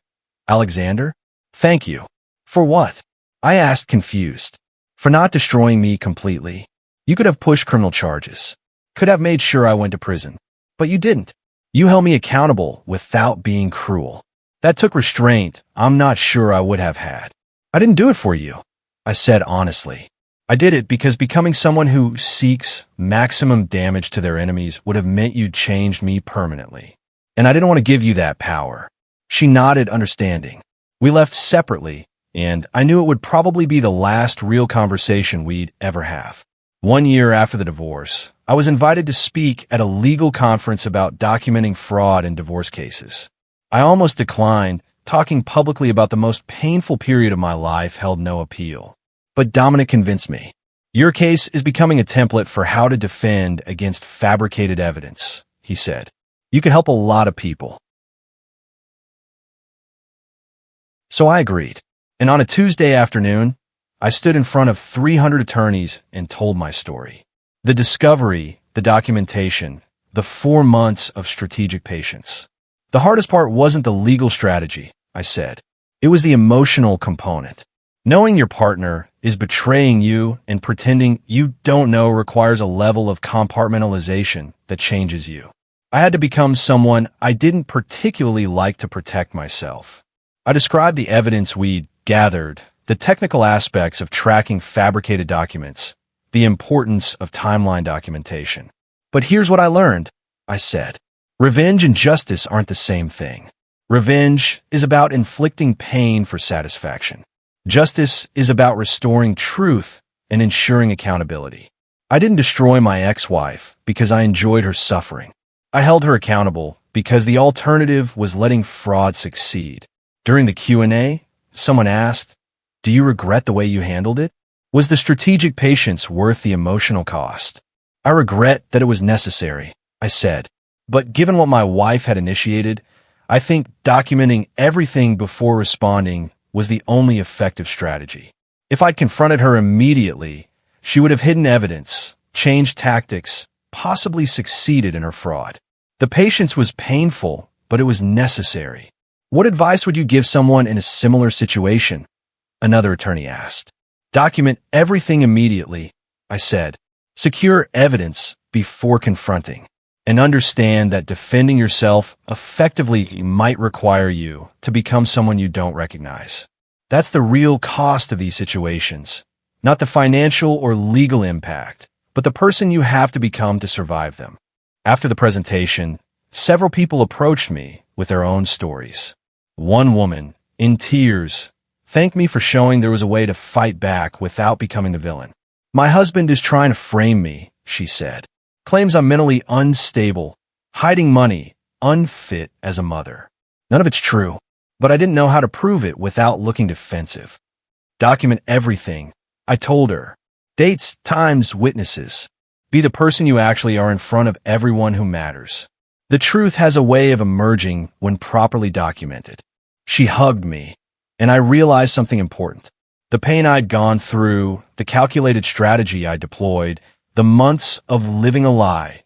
Alexander? Thank you. For what? I asked, confused. For not destroying me completely. You could have pushed criminal charges. Could have made sure I went to prison. But you didn't. You held me accountable without being cruel. That took restraint I'm not sure I would have had. I didn't do it for you, I said honestly. I did it because becoming someone who seeks maximum damage to their enemies would have meant you'd changed me permanently. And I didn't want to give you that power. She nodded, understanding. We left separately, and I knew it would probably be the last real conversation we'd ever have. 1 year after the divorce, I was invited to speak at a legal conference about documenting fraud in divorce cases. I almost declined. Talking publicly about the most painful period of my life held no appeal. But Dominic convinced me. Your case is becoming a template for how to defend against fabricated evidence, he said. You could help a lot of people. So I agreed. And on a Tuesday afternoon, I stood in front of 300 attorneys and told my story. The discovery, the documentation, the 4 months of strategic patience. The hardest part wasn't the legal strategy, I said. It was the emotional component. Knowing your partner is betraying you and pretending you don't know requires a level of compartmentalization that changes you. I had to become someone I didn't particularly like to protect myself. I described the evidence we'd gathered, the technical aspects of tracking fabricated documents, the importance of timeline documentation. But here's what I learned, I said. Revenge and justice aren't the same thing. Revenge is about inflicting pain for satisfaction. Justice is about restoring truth and ensuring accountability. I didn't destroy my ex-wife because I enjoyed her suffering. I held her accountable because the alternative was letting fraud succeed. During the Q&A, someone asked, "Do you regret the way you handled it? Was the strategic patience worth the emotional cost?" I regret that it was necessary, I said. But given what my wife had initiated, I think documenting everything before responding was the only effective strategy. If I'd confronted her immediately, she would have hidden evidence, changed tactics, possibly succeeded in her fraud. The patience was painful, but it was necessary. What advice would you give someone in a similar situation? Another attorney asked. Document everything immediately, I said. Secure evidence before confronting. And understand that defending yourself effectively might require you to become someone you don't recognize. That's the real cost of these situations, not the financial or legal impact, but the person you have to become to survive them. After the presentation, several people approached me with their own stories. One woman, in tears, thanked me for showing there was a way to fight back without becoming the villain. My husband is trying to frame me, she said. Claims I'm mentally unstable, hiding money, unfit as a mother. None of it's true, but I didn't know how to prove it without looking defensive. Document everything, I told her. Dates, times, witnesses. Be the person you actually are in front of everyone who matters. The truth has a way of emerging when properly documented. She hugged me, and I realized something important. The pain I'd gone through, the calculated strategy I deployed, the months of living a lie,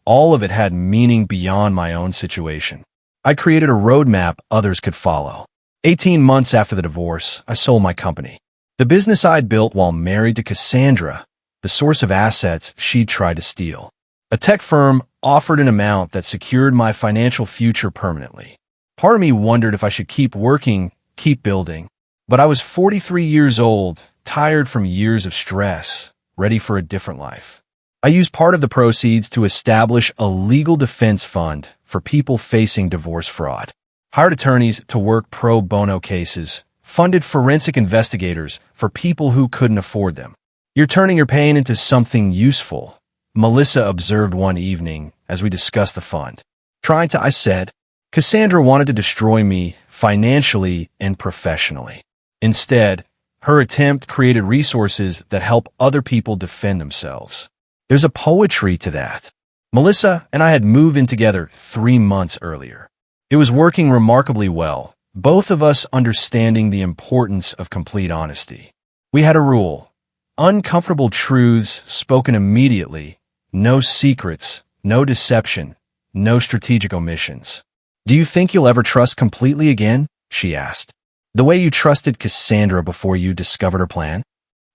all of it had meaning beyond my own situation. I created a roadmap others could follow. 18 months after the divorce, I sold my company. The business I'd built while married to Cassandra, the source of assets she'd tried to steal. A tech firm offered an amount that secured my financial future permanently. Part of me wondered if I should keep working, keep building. But I was 43 years old, tired from years of stress, ready for a different life. I used part of the proceeds to establish a legal defense fund for people facing divorce fraud. hired attorneys to work pro bono cases, funded forensic investigators for people who couldn't afford them. You're turning your pain into something useful, Melissa observed one evening as we discussed the fund. I said, Cassandra wanted to destroy me financially and professionally. Instead, her attempt created resources that help other people defend themselves. There's a poetry to that. Melissa and I had moved in together 3 months earlier. It was working remarkably well, both of us understanding the importance of complete honesty. We had a rule: uncomfortable truths spoken immediately, no secrets, no deception, no strategic omissions. Do you think you'll ever trust completely again? She asked. The way you trusted Cassandra before you discovered her plan?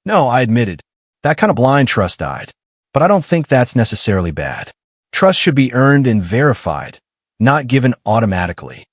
No, I admitted. That kind of blind trust died. But I don't think that's necessarily bad. Trust should be earned and verified, not given automatically.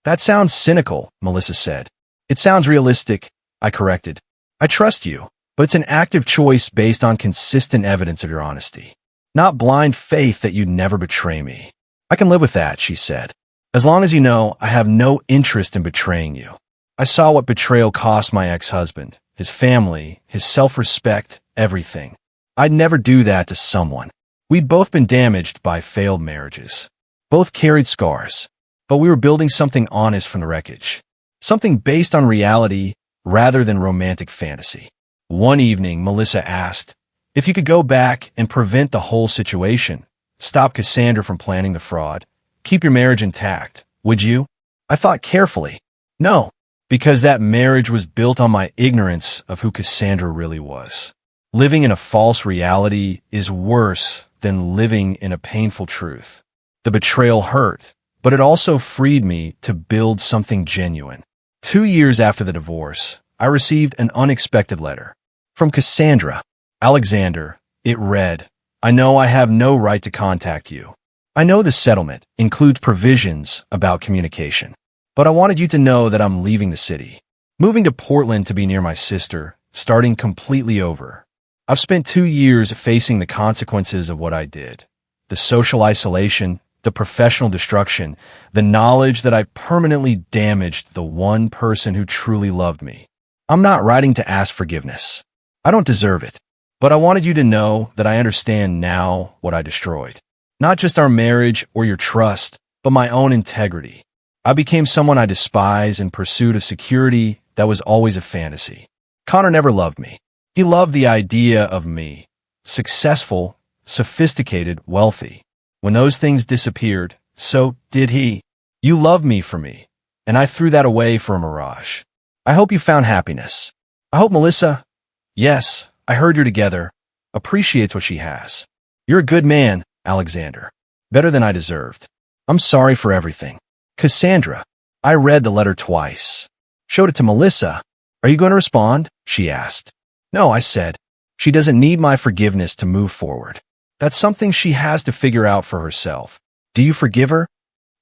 That sounds cynical, Melissa said. It sounds realistic, I corrected. I trust you, but it's an active choice based on consistent evidence of your honesty. Not blind faith that you'd never betray me. I can live with that, she said. As long as you know I have no interest in betraying you. I saw what betrayal cost my ex-husband, his family, his self-respect, everything. I'd never do that to someone. We'd both been damaged by failed marriages. Both carried scars. But we were building something honest from the wreckage. Something based on reality rather than romantic fantasy. One evening, Melissa asked, if you could go back and prevent the whole situation, stop Cassandra from planning the fraud, keep your marriage intact, would you? I thought carefully. No, because that marriage was built on my ignorance of who Cassandra really was. Living in a false reality is worse than living in a painful truth. The betrayal hurt, but it also freed me to build something genuine. 2 years after the divorce, I received an unexpected letter. From Cassandra. Alexander, it read, I know I have no right to contact you. I know the settlement includes provisions about communication, but I wanted you to know that I'm leaving the city. Moving to Portland to be near my sister, starting completely over. I've spent 2 years facing the consequences of what I did. The social isolation, the professional destruction, the knowledge that I permanently damaged the one person who truly loved me. I'm not writing to ask forgiveness. I don't deserve it. But I wanted you to know that I understand now what I destroyed. Not just our marriage or your trust, but my own integrity. I became someone I despise in pursuit of security that was always a fantasy. Connor never loved me. He loved the idea of me. Successful, sophisticated, wealthy. When those things disappeared, so did he. You loved me for me, and I threw that away for a mirage. I hope you found happiness. I hope Melissa, yes, I heard you're together, appreciates what she has. You're a good man, Alexander. Better than I deserved. I'm sorry for everything. Cassandra. I read the letter twice. Showed it to Melissa. Are you going to respond? She asked. No, I said. She doesn't need my forgiveness to move forward. That's something she has to figure out for herself. Do you forgive her?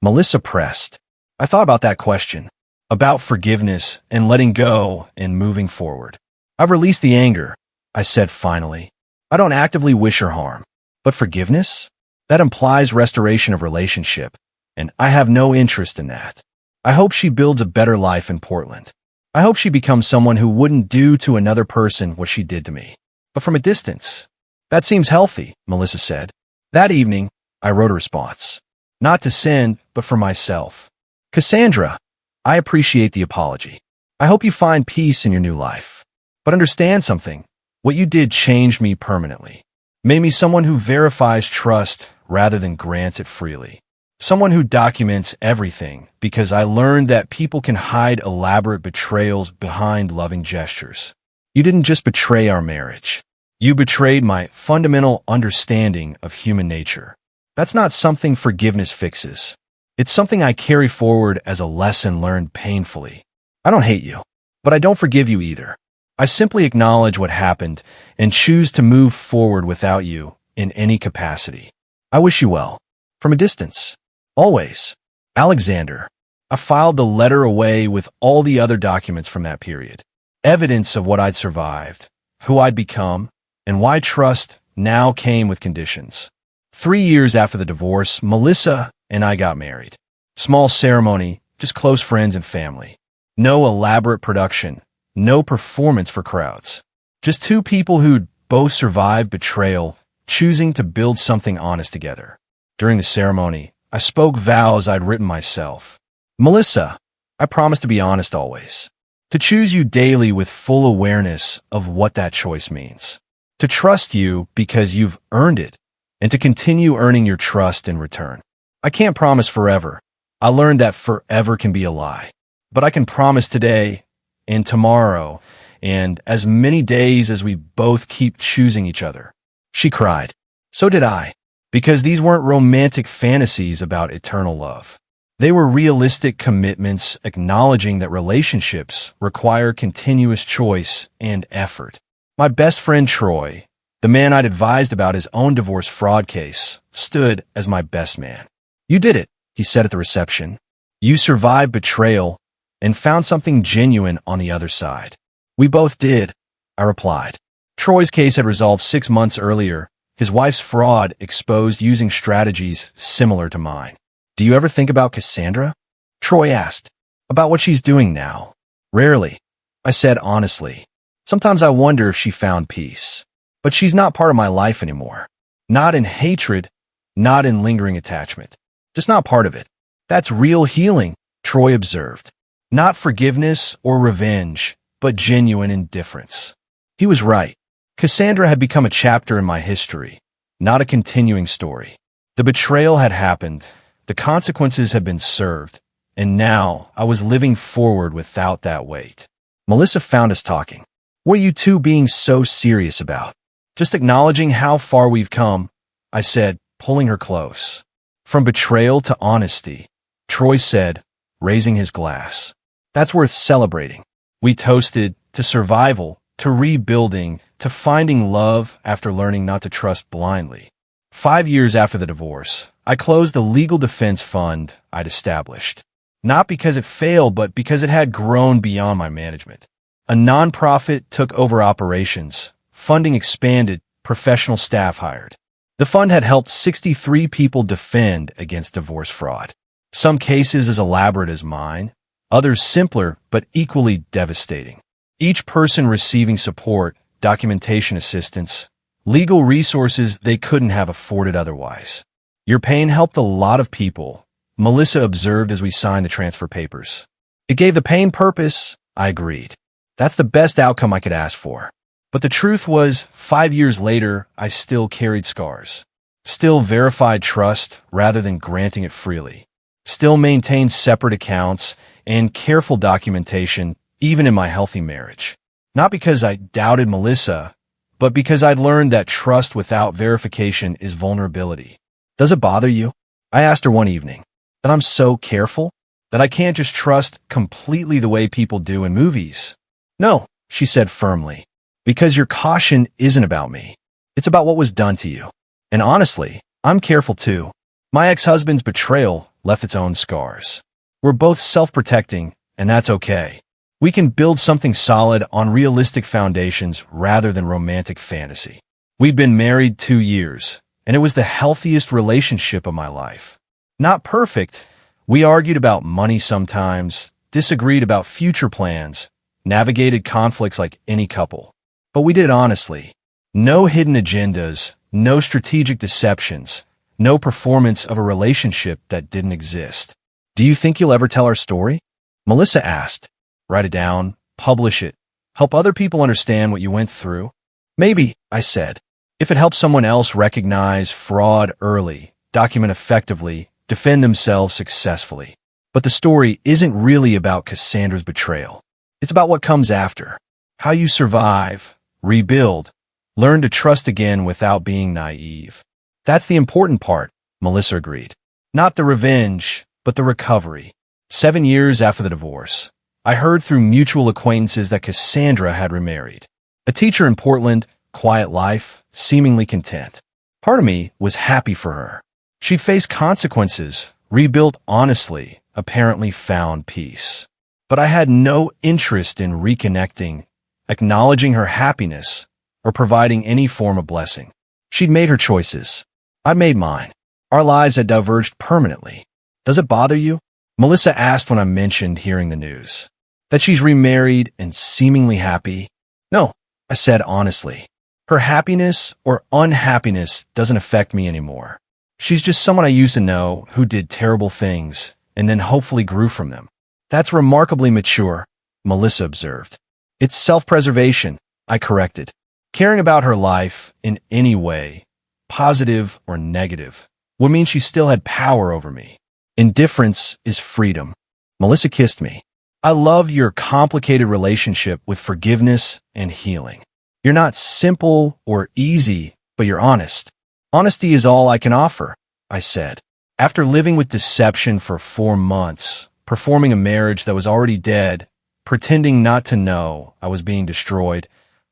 Melissa pressed. I thought about that question. About forgiveness and letting go and moving forward. I've released the anger, I said finally. I don't actively wish her harm. But forgiveness? That implies restoration of relationship, and I have no interest in that. I hope she builds a better life in Portland. I hope she becomes someone who wouldn't do to another person what she did to me. But from a distance. That seems healthy, Melissa said. That evening, I wrote a response. Not to send, but for myself. Cassandra, I appreciate the apology. I hope you find peace in your new life. But understand something. What you did changed me permanently. Made me someone who verifies trust rather than grants it freely. Someone who documents everything because I learned that people can hide elaborate betrayals behind loving gestures. You didn't just betray our marriage. You betrayed my fundamental understanding of human nature. That's not something forgiveness fixes. It's something I carry forward as a lesson learned painfully. I don't hate you, but I don't forgive you either. I simply acknowledge what happened and choose to move forward without you in any capacity. I wish you well. From a distance. Always. Alexander. I filed the letter away with all the other documents from that period. Evidence of what I'd survived, who I'd become, and why trust now came with conditions. 3 years after the divorce, Melissa and I got married. Small ceremony, just close friends and family. No elaborate production, no performance for crowds. Just two people who'd both survived betrayal, choosing to build something honest together. During the ceremony, I spoke vows I'd written myself. Melissa, I promise to be honest always. To choose you daily with full awareness of what that choice means. To trust you because you've earned it, and to continue earning your trust in return. I can't promise forever. I learned that forever can be a lie. But I can promise today and tomorrow and as many days as we both keep choosing each other. She cried. So did I. Because these weren't romantic fantasies about eternal love. They were realistic commitments acknowledging that relationships require continuous choice and effort. My best friend Troy, the man I'd advised about his own divorce fraud case, stood as my best man. You did it, he said at the reception. You survived betrayal and found something genuine on the other side. We both did, I replied. Troy's case had resolved 6 months earlier, his wife's fraud exposed using strategies similar to mine. Do you ever think about Cassandra? Troy asked. About what she's doing now? Rarely, I said honestly. Sometimes I wonder if she found peace. But she's not part of my life anymore. Not in hatred, not in lingering attachment. Just not part of it. That's real healing, Troy observed. Not forgiveness or revenge, but genuine indifference. He was right. Cassandra had become a chapter in my history, not a continuing story. The betrayal had happened, the consequences had been served, and now I was living forward without that weight. Melissa found us talking. What are you two being so serious about? Just acknowledging how far we've come, I said, pulling her close. From betrayal to honesty, Troy said, raising his glass. That's worth celebrating. We toasted to survival, to rebuilding, to finding love after learning not to trust blindly. 5 years after the divorce, I closed the legal defense fund I'd established. Not because it failed, but because it had grown beyond my management. A nonprofit took over operations, funding expanded, professional staff hired. The fund had helped 63 people defend against divorce fraud. Some cases as elaborate as mine, others simpler but equally devastating. Each person receiving support, documentation assistance, legal resources they couldn't have afforded otherwise. Your pain helped a lot of people, Melissa observed as we signed the transfer papers. It gave the pain purpose, I agreed. That's the best outcome I could ask for. But the truth was, 5 years later, I still carried scars. Still verified trust rather than granting it freely. Still maintained separate accounts and careful documentation even in my healthy marriage. Not because I doubted Melissa, but because I'd learned that trust without verification is vulnerability. Does it bother you? I asked her one evening. That I'm so careful? That I can't just trust completely the way people do in movies? No, she said firmly. Because your caution isn't about me. It's about what was done to you. And honestly, I'm careful too. My ex-husband's betrayal left its own scars. We're both self-protecting, and that's okay. We can build something solid on realistic foundations rather than romantic fantasy. We'd been married 2 years, and it was the healthiest relationship of my life. Not perfect. We argued about money sometimes, disagreed about future plans, navigated conflicts like any couple. But we did honestly. No hidden agendas, no strategic deceptions, no performance of a relationship that didn't exist. Do you think you'll ever tell our story? Melissa asked. Write it down, publish it, help other people understand what you went through? Maybe, I said. If it helps someone else recognize fraud early, document effectively, defend themselves successfully. But the story isn't really about Cassandra's betrayal. It's about what comes after. How you survive, rebuild, learn to trust again without being naive. That's the important part, Melissa agreed. Not the revenge, but the recovery. 7 years after the divorce, I heard through mutual acquaintances that Cassandra had remarried. A teacher in Portland, quiet life, seemingly content. Part of me was happy for her. She faced consequences, rebuilt honestly, apparently found peace. But I had no interest in reconnecting, acknowledging her happiness, or providing any form of blessing. She'd made her choices. I made mine. Our lives had diverged permanently. Does it bother you? Melissa asked when I mentioned hearing the news. That she's remarried and seemingly happy? No, I said honestly. Her happiness or unhappiness doesn't affect me anymore. She's just someone I used to know who did terrible things and then hopefully grew from them. That's remarkably mature, Melissa observed. It's self-preservation, I corrected. Caring about her life in any way, positive or negative, would mean she still had power over me. Indifference is freedom. Melissa kissed me. I love your complicated relationship with forgiveness and healing. You're not simple or easy, but you're honest. Honesty is all I can offer, I said. After living with deception for 4 months, performing a marriage that was already dead, pretending not to know I was being destroyed,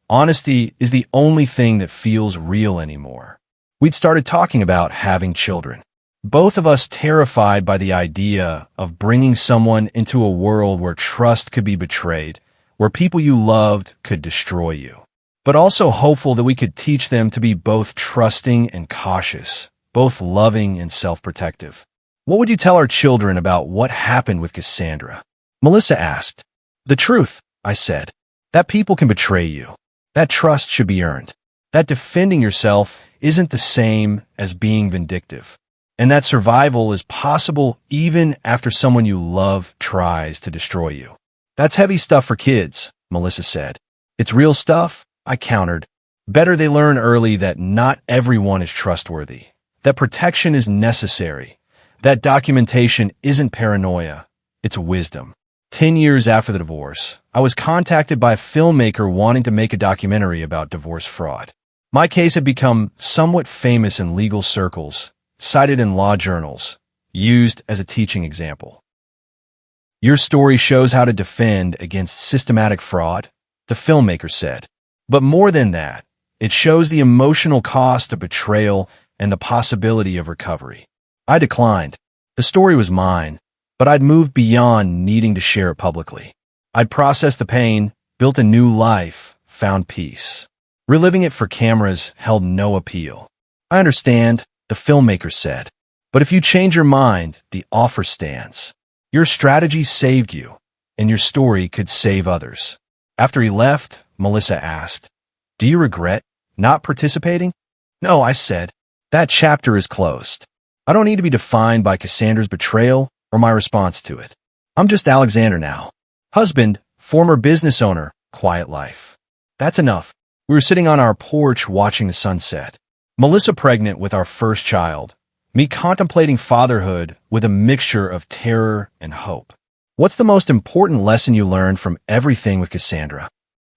honesty is the only thing that feels real anymore. We'd started talking about having children. Both of us terrified by the idea of bringing someone into a world where trust could be betrayed, where people you loved could destroy you. But also hopeful that we could teach them to be both trusting and cautious, both loving and self-protective. What would you tell our children about what happened with Cassandra? Melissa asked. The truth, I said. That people can betray you. That trust should be earned. That defending yourself isn't the same as being vindictive. And that survival is possible even after someone you love tries to destroy you. That's heavy stuff for kids, Melissa said. It's real stuff, I countered. Better they learn early that not everyone is trustworthy, that protection is necessary, that documentation isn't paranoia, it's wisdom. 10 years after the divorce, I was contacted by a filmmaker wanting to make a documentary about divorce fraud. My case had become somewhat famous in legal circles, cited in law journals, used as a teaching example. Your story shows how to defend against systematic fraud, the filmmaker said. But more than that, it shows the emotional cost of betrayal and the possibility of recovery. I declined. The story was mine, but I'd moved beyond needing to share it publicly. I'd processed the pain, built a new life, found peace. Reliving it for cameras held no appeal. I understand, the filmmaker said. But if you change your mind, the offer stands. Your strategy saved you, and your story could save others. After he left, Melissa asked, Do you regret not participating? No, I said. That chapter is closed. I don't need to be defined by Cassandra's betrayal or my response to it. I'm just Alexander now. Husband, former business owner, quiet life. That's enough. We were sitting on our porch watching the sunset. Melissa pregnant with our first child, me contemplating fatherhood with a mixture of terror and hope. What's the most important lesson you learned from everything with Cassandra?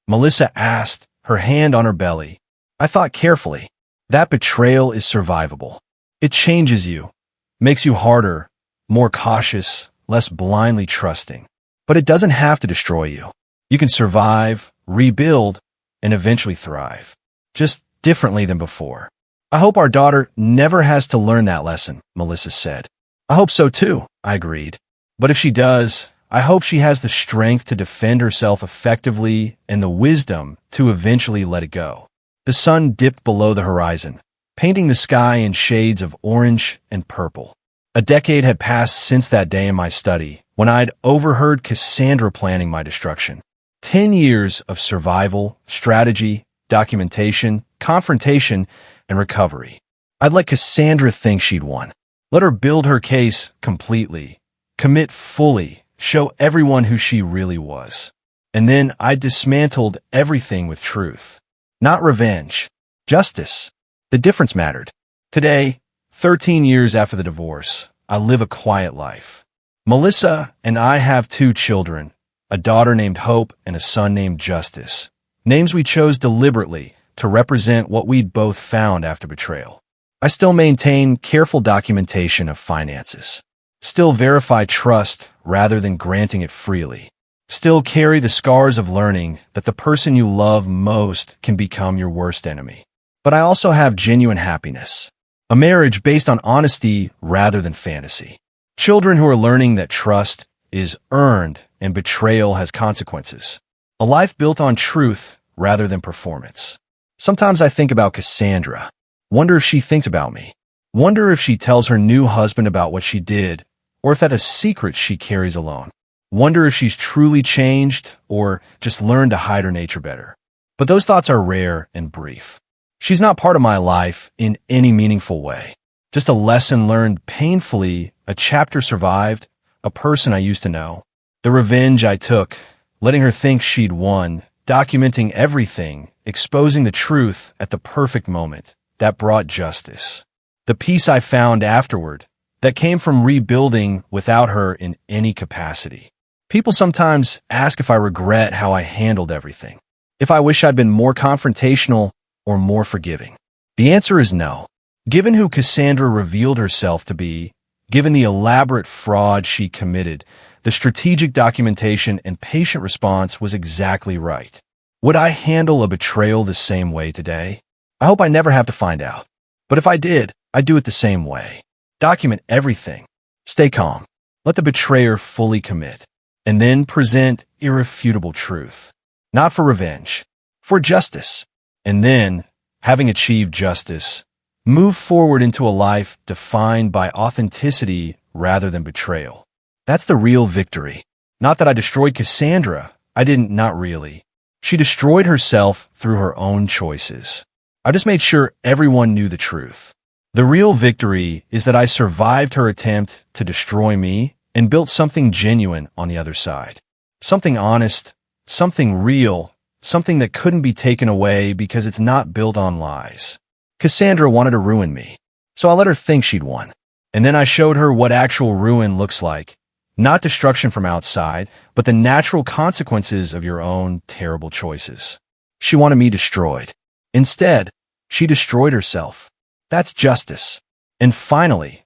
Melissa asked, her hand on her belly. I thought carefully. That betrayal is survivable. It changes you, makes you harder, more cautious, less blindly trusting. But it doesn't have to destroy you. You can survive, rebuild, and eventually thrive. Just differently than before. I hope our daughter never has to learn that lesson, Melissa said. I hope so too, I agreed. But if she does, I hope she has the strength to defend herself effectively and the wisdom to eventually let it go. The sun dipped below the horizon, painting the sky in shades of orange and purple. A decade had passed since that day in my study, when I'd overheard Cassandra planning my destruction. 10 years of survival, strategy, documentation, confrontation, and recovery. I'd let Cassandra think she'd won. Let her build her case completely, commit fully, show everyone who she really was. And then I dismantled everything with truth. Not revenge. Justice. The difference mattered. Today, 13 years after the divorce, I live a quiet life. Melissa and I have 2 children, a daughter named Hope and a son named Justice. Names we chose deliberately to represent what we'd both found after betrayal. I still maintain careful documentation of finances. Still verify trust rather than granting it freely. Still carry the scars of learning that the person you love most can become your worst enemy. But I also have genuine happiness. A marriage based on honesty rather than fantasy. Children who are learning that trust is earned and betrayal has consequences. A life built on truth rather than performance. Sometimes I think about Cassandra. Wonder if she thinks about me. Wonder if she tells her new husband about what she did, or if that's a secret she carries alone. Wonder if she's truly changed or just learned to hide her nature better. But those thoughts are rare and brief. She's not part of my life in any meaningful way. Just a lesson learned painfully, a chapter survived, a person I used to know. The revenge I took, letting her think she'd won, documenting everything, exposing the truth at the perfect moment, that brought justice. The peace I found afterward, that came from rebuilding without her in any capacity. People sometimes ask if I regret how I handled everything, if I wish I'd been more confrontational or more forgiving. The answer is no. Given who Cassandra revealed herself to be, given the elaborate fraud she committed, the strategic documentation and patient response was exactly right. Would I handle a betrayal the same way today? I hope I never have to find out. But if I did, I'd do it the same way. Document everything. Stay calm. Let the betrayer fully commit. And then present irrefutable truth. Not for revenge, for justice. And then, having achieved justice, move forward into a life defined by authenticity rather than betrayal. That's the real victory. Not that I destroyed Cassandra. I didn't, not really. She destroyed herself through her own choices. I just made sure everyone knew the truth. The real victory is that I survived her attempt to destroy me and built something genuine on the other side. Something honest, something real, something that couldn't be taken away because it's not built on lies. Cassandra wanted to ruin me, so I let her think she'd won. And then I showed her what actual ruin looks like. Not destruction from outside, but the natural consequences of your own terrible choices. She wanted me destroyed. Instead, she destroyed herself. That's justice. And finally,